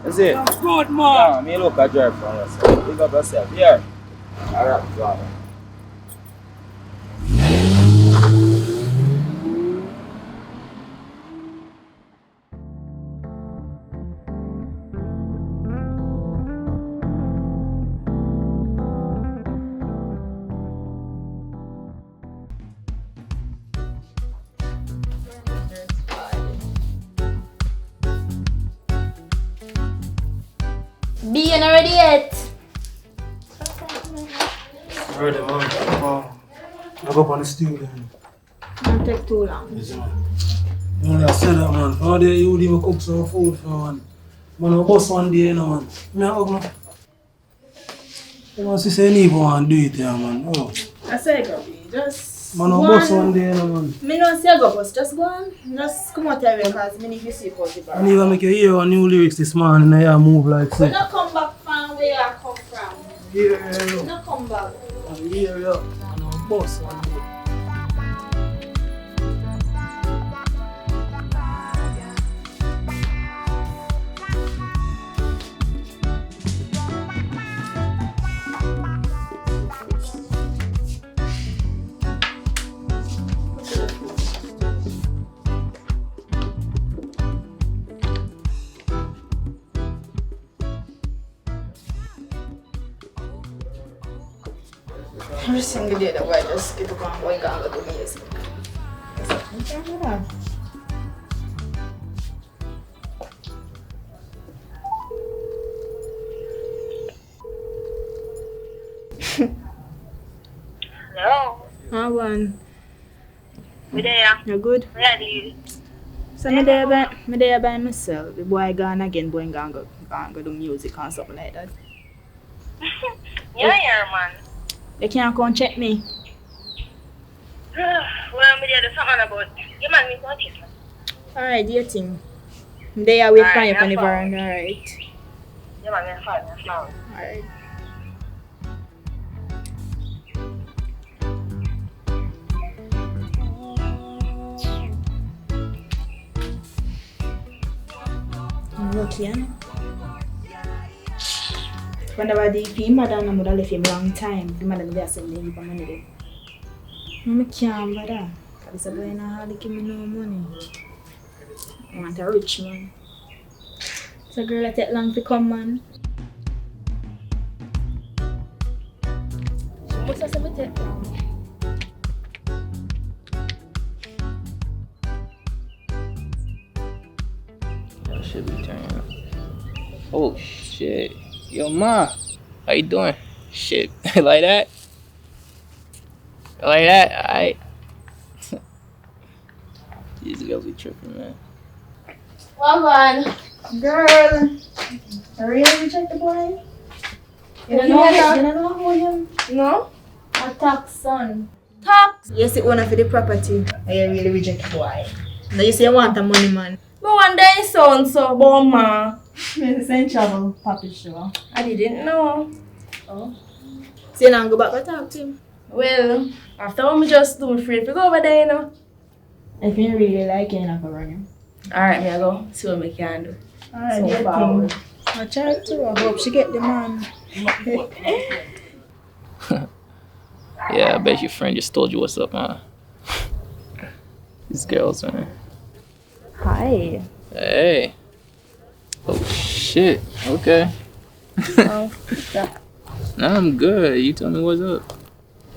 That's it. Good, man. Yeah, me look at drive for yourself. Pick up yourself. Here. Alright, father. B, you not ready yet? Ready, man. I go up on the stool then. Don't take too long. Yes, man. You only said that, man. How day you would even cook some food for man. Man, I bust one day, you know, man. Me a hug, man. You want to say you need to want to do it, yeah, man. Oh. I say go, B. Just Man, I bust one day, you know, man. Me don't say go, boss. Just go on. Just come out here because me need to see for the bar. I need to make you hear our new lyrics this morning and you move like We so. not come back from where I come from. Yeah, We not come back. yeah, yeah. And I bust one day. Every single day that boy just get up and go and go do music. Hello. How one? We there. You good? Ready. So me there by myself. The boy gone again, boy go do music and something like that. You're here, man. They can't come check me. Well, me there something about you man me going to. Alright, do your thing. They are wait for Alright, you on the no veranda, alright. You man me fine, me fine. Alright. Okay, ano? Whenever the film madam I would have left him long time. The madam they send him for money there. I can't bother. Because boy in a hardly give me no money. I want a rich man. It's a girl that take long to come, man. What's that about it? That should be turning up. Oh shit. Yo ma, how you doing? Shit. Like that? Like that? Alright. These girls be tripping, man. Well, on. Girl. Are you reject the boy? You don't know who him? No? A tax son. Tax? Yes, it wanna for the property. Are you really reject the boy? Now you say you want the money, man. But one day son so bomba. It's in trouble, Papi sure. I didn't know. Oh. So you now go back and talk to him? Well, after what me just do, me free to go over there, you know. If you really like it, you're not gonna run him. Alright, me I go see what me can do. Alright, So forward. I try to. I hope she get the man. Yeah, I bet your friend just told you what's up, huh? These girls, man. Hi. Hey. Oh shit. Okay. Oh, what's that? Nah, I'm good. You tell me what's up.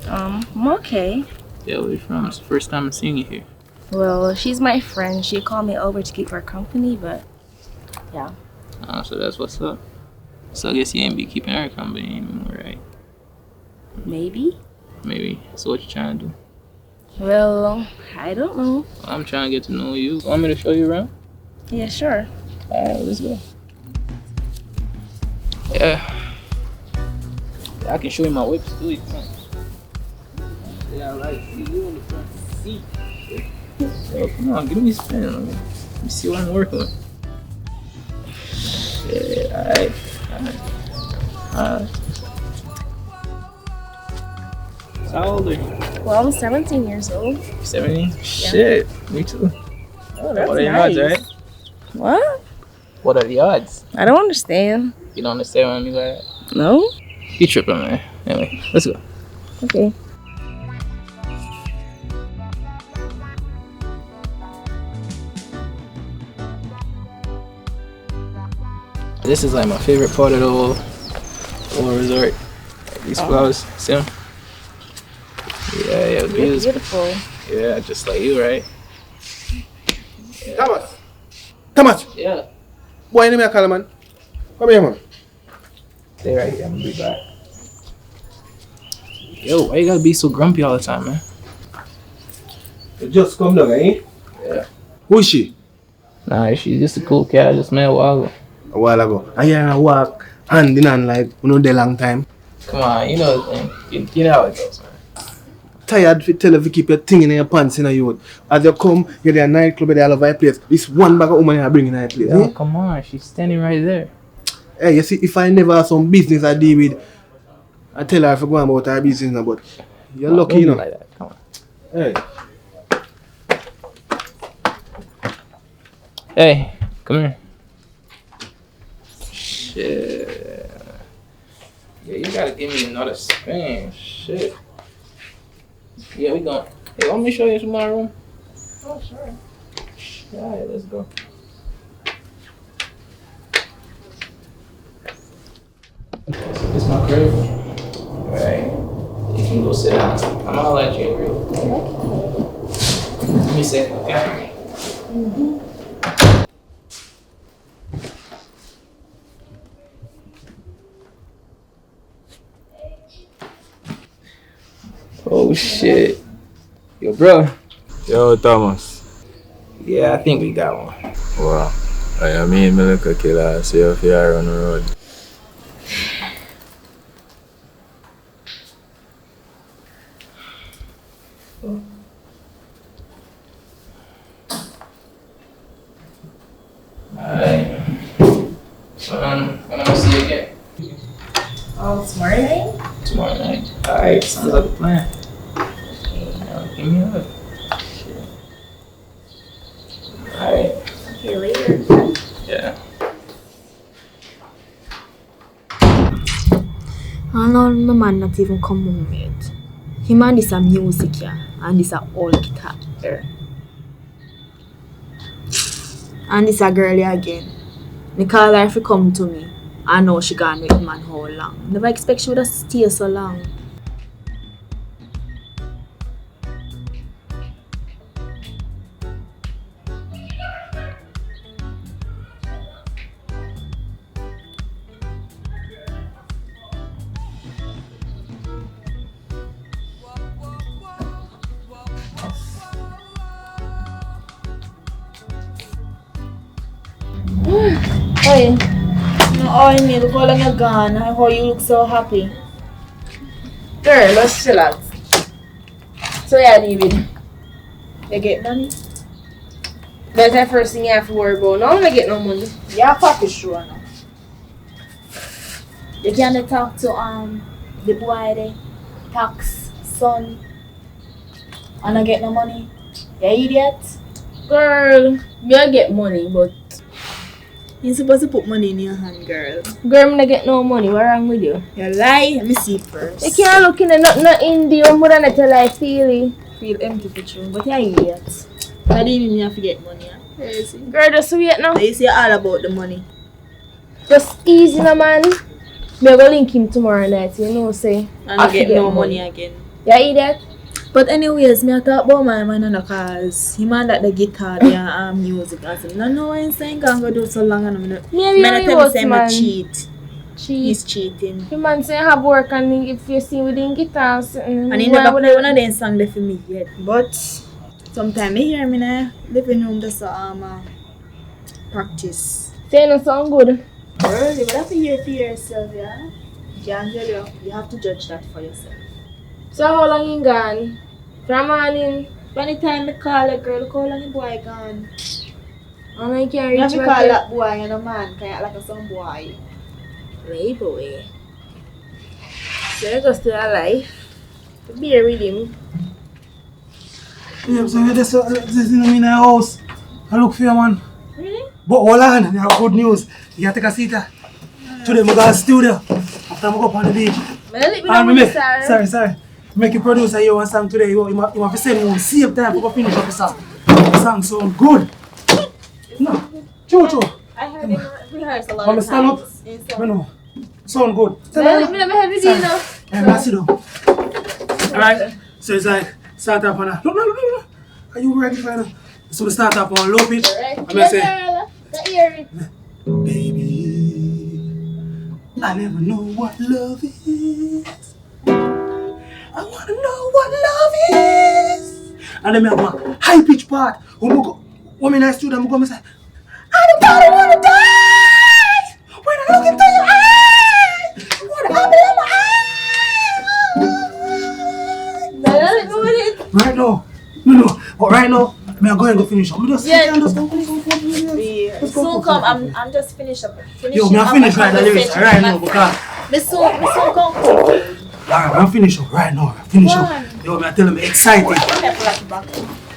I'm okay. Yeah, where you from? It's the first time I'm seeing you here. Well, she's my friend. She called me over to keep her company, but yeah. Oh, so that's what's up. So I guess you ain't be keeping her company anymore, right? Maybe. Maybe. So what you trying to do? Well, I don't know. I'm trying to get to know you. Want me to show you around? Yeah, sure. Alright, let's go. Yeah. I can show you my whips too. You can. Yeah, I like you in the front seat. So come on, give me a spin. Let me see what I'm working with. Yeah, alright. How old are you? Well, I'm 17 years old. 17? Yeah. Shit, me too. Oh, that's What are the nice. odds, right? What? What are the odds? I don't understand. You don't understand what I mean by that? No? You tripping, man. Anyway, let's go. Okay. This is like my favorite part of the whole resort. These flowers, see them? Yeah, Beautiful. Yeah, just like you, right? Thomas! Yeah. Boy, name me a call, man. Come here, man. stay right here. I'm gonna be back. Yo, why you gotta be so grumpy all the time, man? You just come down, eh? Yeah. Who is she? Nah, she's just a cool cat. I just met a while ago. A while ago. And you're gonna walk hand in hand like you know the long time. Come on, you know the thing. You know how it goes, man. Tired to tell if you keep your thing in your pants in a youth. As you come, you're there a nightclub, you're all over the place. This one bag of woman you bring in a place. Yo, Eh? come on, she's standing right there. Hey, you see, if I never have some business I deal with, I tell her if I go about her business now, but you're lucky, Don't you be know. like that. Come on. Hey. Hey, come here. Shit. Yeah, you gotta give me another spin. Shit. Yeah, we going. Hey, want me to show you some of my room? Oh, sure. Alright, let's go. This is my crib. Alright. You can go sit down. I'm gonna let you in real. Let me sit, okay? Oh shit. Yo, bro. Yo, Thomas. Yeah, I think we got one. Wow. I mean, me look a killer, so if you are on the road. Alright. When I'm see you again. Oh, tomorrow night? Tomorrow night. Alright, sounds like a plan. Give me a hug. Shit. Alright. Okay, later. Yeah. I know my man not even come home yet. Him and this a music here, and this a old guitar here. And this a girl here again. Me call her if she come to me. I know she gone with him and how long. Never expect she would have stay so long. Hey, no, I mean, look how long you're gone and how you look so happy. Girl, let's relax. So yeah, David, you get money? That's the first thing you have to worry about. Now I get no money. Yeah, fuck sure now. You can't talk to the boy there, tax son, and I get no money. You idiot. Girl, me I get money, but you're supposed to put money in your hand, girl. Girl, me not get no money. What wrong with you? You lie. Let me see first. You can't look in not in the more than I tell I feel empty for true, but you're an idiot. I didn't even have to get money. Crazy. Girl, just wait now. You say all about the money. Just easy now, man. Me go link him tomorrow night, you know, say. And I get no money again. Yeah, idiot. But anyways, me I talk about my man on the cause he man that the guitar the music and so no know what I'm saying can go do so long and I'm not tell me say cheat. He's cheating. The man say have work and if you see within guitars and he never play one of them songs there for me yet. But sometimes I hear me in the living room just practice. Say no sound good. Girl, you would have to hear for yourself, yeah? Can't tell you. You have to judge that for yourself. So how long you gone? From morning? Anytime I call a girl, look how long the boy gone. And I can't reach you have to call that boy, you know, man. Can you act like a some boy? Right boy. So you go still alive. Be with him. Yeah, so this is in my house. I look for you, man. Really? But hold on, I have good news. You gotta take a seat. Today, I go to the studio. After I go up on the beach. Sorry. Make a producer you one song today. You have to send me same time to go finish up the song. The song sound good. No, Jojo. I heard him rehearse a lot When I of stand up, times. I know. Sound good. I never had with you now. Yeah, sit down. Alright, so it's like start up on a. No. Are you ready for it? So we start up on low pitch. Alright. I'm gonna say, Let's hear it. baby, I never know what love is. I wanna know what love is. And then I have a high pitch part. When I nice to them, I go and say, I don't wanna die. When I look into your eyes, what happened in my eyes? Right now. No. But right now, I'm going to go finish up. I'm just go. Soon come. I'm just finished up. Yo, I'm finish right now, right now, because Me soon come. Alright, I'm finish up right now. Finish up. Yo, I tell him excited.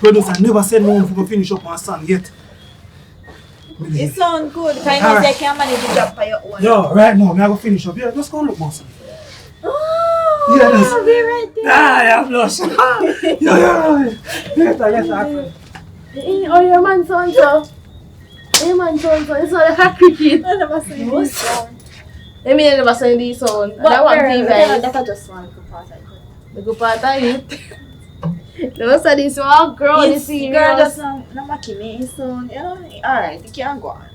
Producer never said no one to finish up my song yet. It sounds good. Can you say can manage the job for your own? Yo, right now, I'm going to finish up. Yeah, just go look, boss. Oh, yeah, I'll be right there. I'm blush. Yo. Later. Oh, your man sounds so. Your man sounds so. It's not a cricket. I never seen this sound. I mean, I never seen this sound. But that one thing, guys. That's just one good part. The good part of it. Never said this one, girl. This girl just not making me sound. You know? Alright, you can't go on.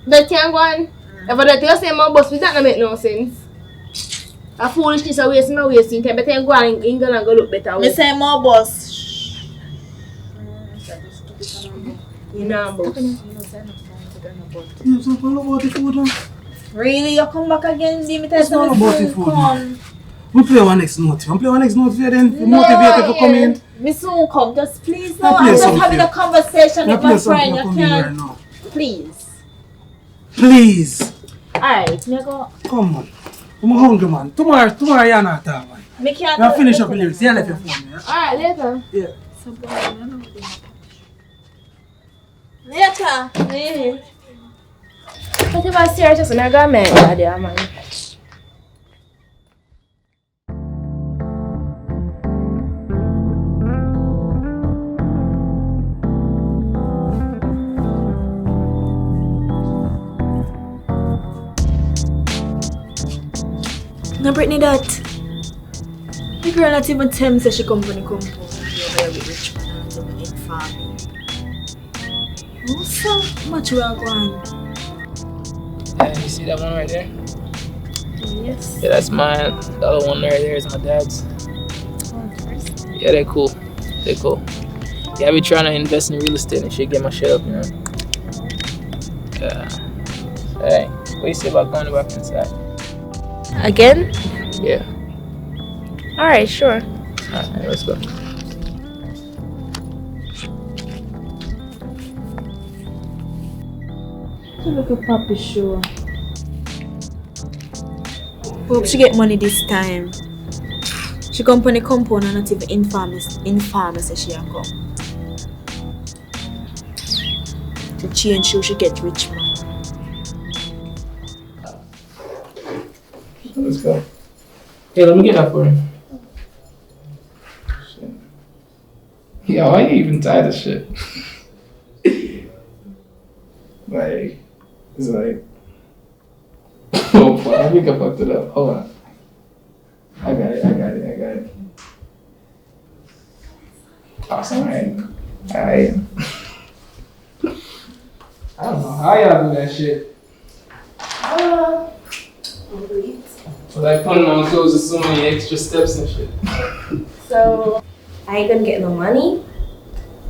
That can't go on. If I tell you say my boss, that don't make no sense. A foolishness a wasting my wasting time. Better you go on in England and go look better. Me say more boss. You know boss. Really? You come back again? Did me tell It's not about the food, come? We play one next note. We play one next note here then. Motivate you to come in. Me soon come. Just please now. I'm just having a conversation with my friend. You can't. Please. Please. Alright, me go. Come on. I'm hungry, man. Tomorrow you're not there, man. Me can't. I'll finish up the lyrics. You left your phone, yeah? Alright, later. Yeah. Later. Yeah. But if I'm serious, I'm going to make it, man. No, Brittany, that the girl not even tell me that she come from the compound. You're very rich man and you're in farming. What's so much we are going? You see that one right there? Yes. Yeah, that's mine. The other one right there is my dad's. Yeah, they're cool. They're cool. Yeah, I be trying to invest in real estate and shit, get my shit up, you know? Yeah. Hey, what do you say about going back inside? Again? Yeah. Alright, sure. Alright, let's go. Look at Papi show. Hope she get money this time. She come from the compound and not even inform say she a come. To change she get rich man. Let's go. Hey, let me get that for you. Shit. Yo, why you even tie this shit? Like, it's like, oh fuck, I think I fucked it up. Hold on. I got it. Awesome, alright. I don't know how y'all do that shit. So like putting on clothes with so many extra steps and shit. So, I ain't gonna get no money?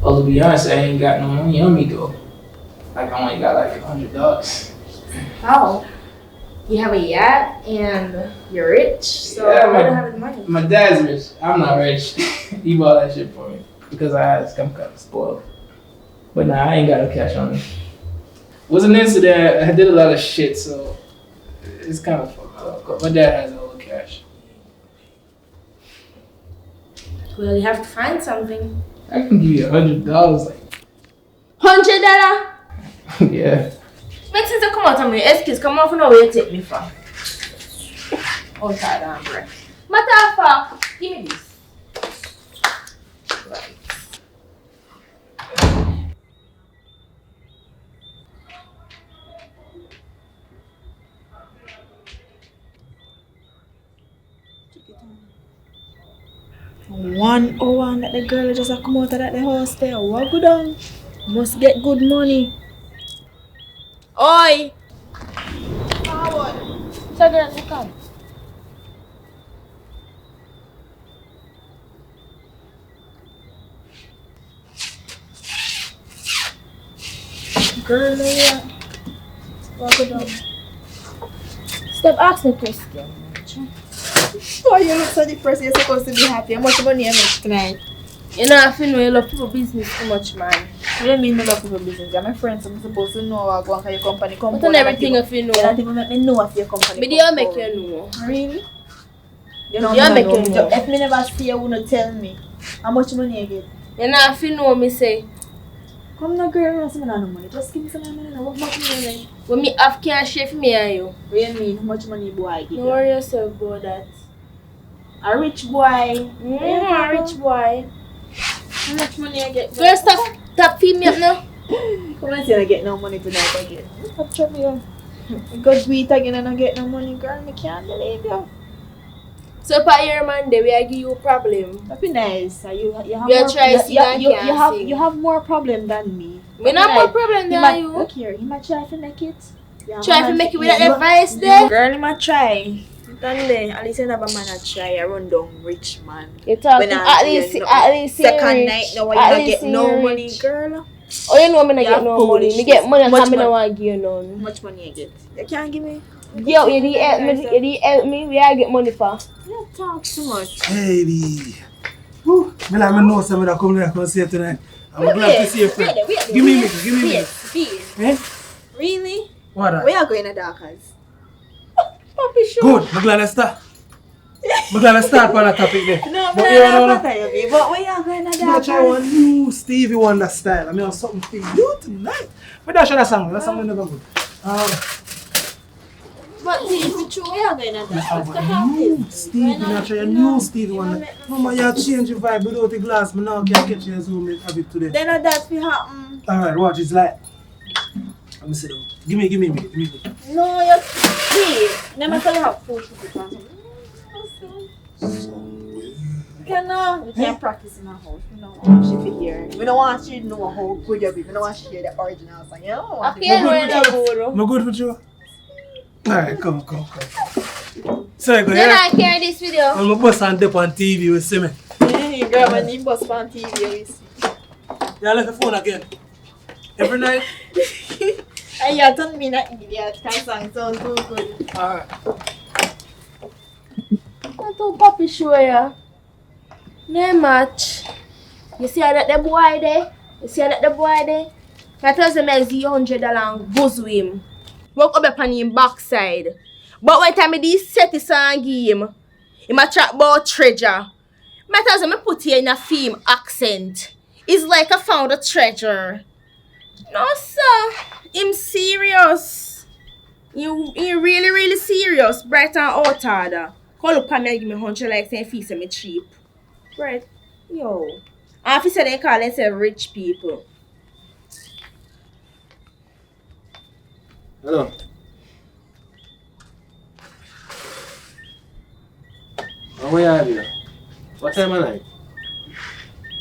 Well, to be honest, I ain't got no money on me though. Like I only got like $100. How? You have a yacht and you're rich, so Yeah, I don't have the money. My dad's rich. I'm not rich. He bought that shit for me because I had some kind of spoiled. But nah, I ain't got no cash on me. It was an incident. I did a lot of shit, so it's kind of fucked up. My dad has all the cash. Well, you have to find something. I can give you $100. Like, $100? yeah. Make sense to come out of me. Excuse, come off now where you take me from. Oh, tired and breath. Matter of fact, give me this. Right. One hour that the girl just come out of that the house there. What go down? Must get good money. Oi! So girl, come. Girl, yeah. Walk it down. Stop asking me question. Why you look so depressed? You're supposed to be happy. How much money you make tonight? You know, I feel no you love people business too much, man. What do you mean I love people business? You're my friend, so I'm supposed to know how go on your company. But on everything if you know. You don't even make me know if your company. But you make you know. Really? You make you know. If me never see you, wouldn't tell me. How much money you get? You know, if you know me say. Come now, girl, you don't no money. Just give me some money. What much money like? When me have cash for me and you. What do you mean? How much money boy give? Don't worry yourself about that. A rich boy. A rich boy. How much money I get? Girl, stop feed me up now. Come on, say I get no money tonight again. Stop trouble you. Because we again and I get no money, girl. I can't believe you. So for your man there, we give you a problem. That'd be nice. You have you more, try to you have more problem than me. We not more problem than you. Look here, he might try to make it. Try to make it without advice there. Girl, he might try. At least another man a try a run down rich man. You talking at least second night now when you not get no money, girl. Oh, you know me not get no money. Me get money and I don't want to give you none. How much money you get? You can't give me. Yo, you did help me. We are get money for. You talk too much. Baby. Whew. Me like me know something that come there and say tonight. I'm glad to see you, friend. Give me a Eh? Really? What? We are going to Darkers. Papi, sure. Good. I'm glad I start. I'm glad I start on that topic there. No, but we are going to Darkers. I try one new Stevie Wonder style. I mean, something for you tonight. But that's that song. That song never good. But if you true, we are going to Darkers. Stevie, I try a new Stevie Wonder. Mama, you change your vibe without the glass. But now I can't catch you as home have it today. Then that will happen. Alright, watch. It's like. Let me sit down. Give me. No, you're please. Never tell you have food to put on. You can't practice in our house. We don't want you to hear. We don't want you to know how good you be. We don't want you to hear the original song. You don't want I'm good with you. Alright, come. So you go here. I carry this video. I'm going to bust on dip on TV, you see me. Yeah, girl, when you bust on TV, you see. Yeah, left the phone again. Every night. And you don't mean that idiot. That song sounds so good. Alright. I told Papi show ya. No match. You see that the boy there? I tell him I see $100 and buzz with him. Walk up on him backside. But when time he set his song give him, he might chat about treasure. I tell him I put here in a film accent. It's like I found a treasure. No sir, him serious. You really serious. Bright and out order. Call up and give me 100 like saying fees me cheap. Right. Yo. And if you say they call and say rich people. Hello. Where are you? What time of night?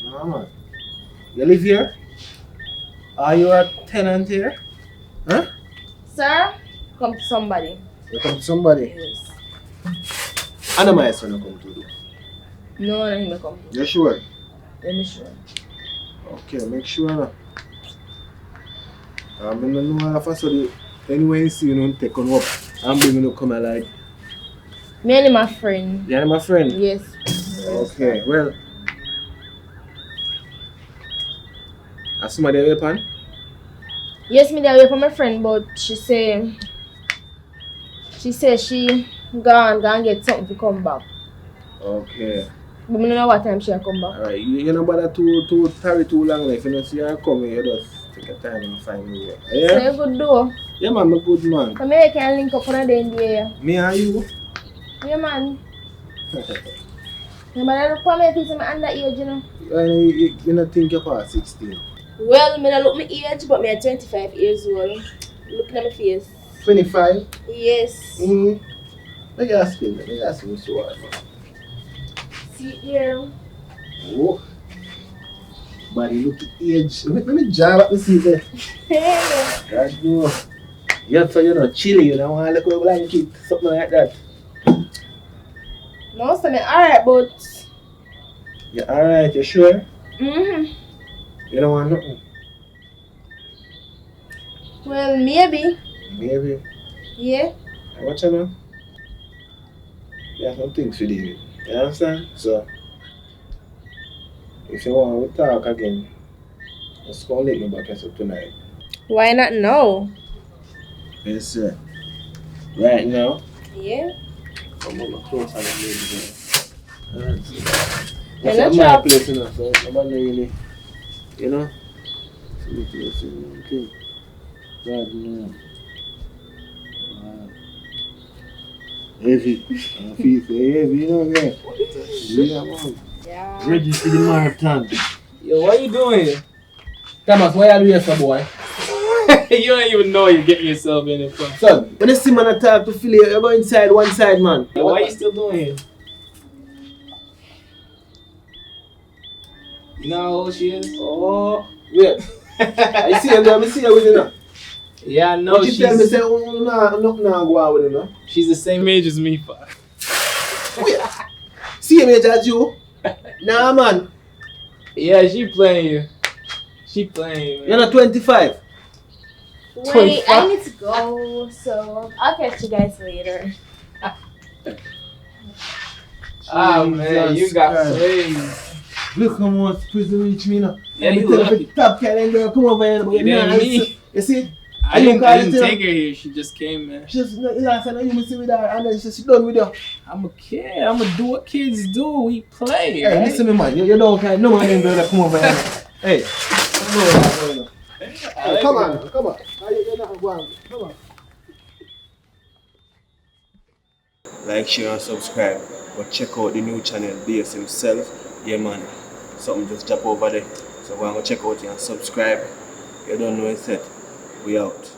No man. You live here? Are you a tenant here? Huh? Sir, come to somebody. You come to somebody? Yes. I know my son come to do. No, I don't come. You sure? Let me sure. Okay, make sure now. I don't know if I saw the anyway you see you don't take on up. I'm bringing you come like. Me and my friend. You and my friend? Yes. Okay, well. Has somebody away pan? Yes, me there away from my friend, but she say she gone get something to come back. Okay. But I don't know what time she'll come back. Alright, you know bother to tarry too long. Like, if you don't see her coming, you just take your time and find me. Yeah? So you good though? Yeah man, I'm a good man. So maybe I can link up on a day in the area. Me and you? Yeah man. Yeah, but I don't come here to say I'm underage, you know. You don't think you're past 16? Well, I don't look my age, but I'm 25 years old. Looking at my face. 25? Yes. Mm-hmm. Let me ask you so hard, man. See here. Oh. Body look at age. Let me jab at the seat there. God no. Yeah, so you're not chilly, you know, want to look over blanket, something like that. No, so I'm alright, but... You're alright, you sure? Mm-hmm. You don't want nothing? Well, maybe. Maybe. Yeah. Watch out now. You have some things to do with. You understand? So, if you want to talk again, just go let me back as up tonight. Why not now? Yes, sir. Right now? Yeah. I'm going to close on the lady there. You're That's not my trapped. place, you know, so nobody really, you know? So the place, you know, God, no. Heavy. I feel so heavy, you know, man. Yeah, man. Yeah. Ready for the marathon. Yo, what you doing here? Thomas, why are you here for, boy? You don't even know you're getting yourself in it for. Son, when you see man attack to Philly, you go inside one side, man. Yo, what are you still doing here? You know how old she is? Oh, wait. I see her there, I see her with you now. Yeah, I know. But you tell me, say, oh, no, go on with her, no? She's the same age as me, fuck. Wait. Same age as you? Nah, man. Yeah, she playing you. She playing you, man. You're not 25. Wait, 25. I need to go, so I'll catch you guys later. Ah, man, you got played. Look how much prison reach me now. Yeah, Let me you tell lucky. the top cat and girl, come over here. It ain't me. You see? I didn't take her here. She just came, man. She just last time you see with her and then she done with you. I'm a kid. I'm gonna do what kids do. We play. Hey, right? listen to me, man. You don't care. No one ain't gonna come over here. Hey. No. Hey, come on. Come on. You're not going. Come on. Like, share, and subscribe. But check out the new channel, Bass himself. Yeah, man. Something just drop over there. So go and check out it and subscribe. You don't know it's set. We out.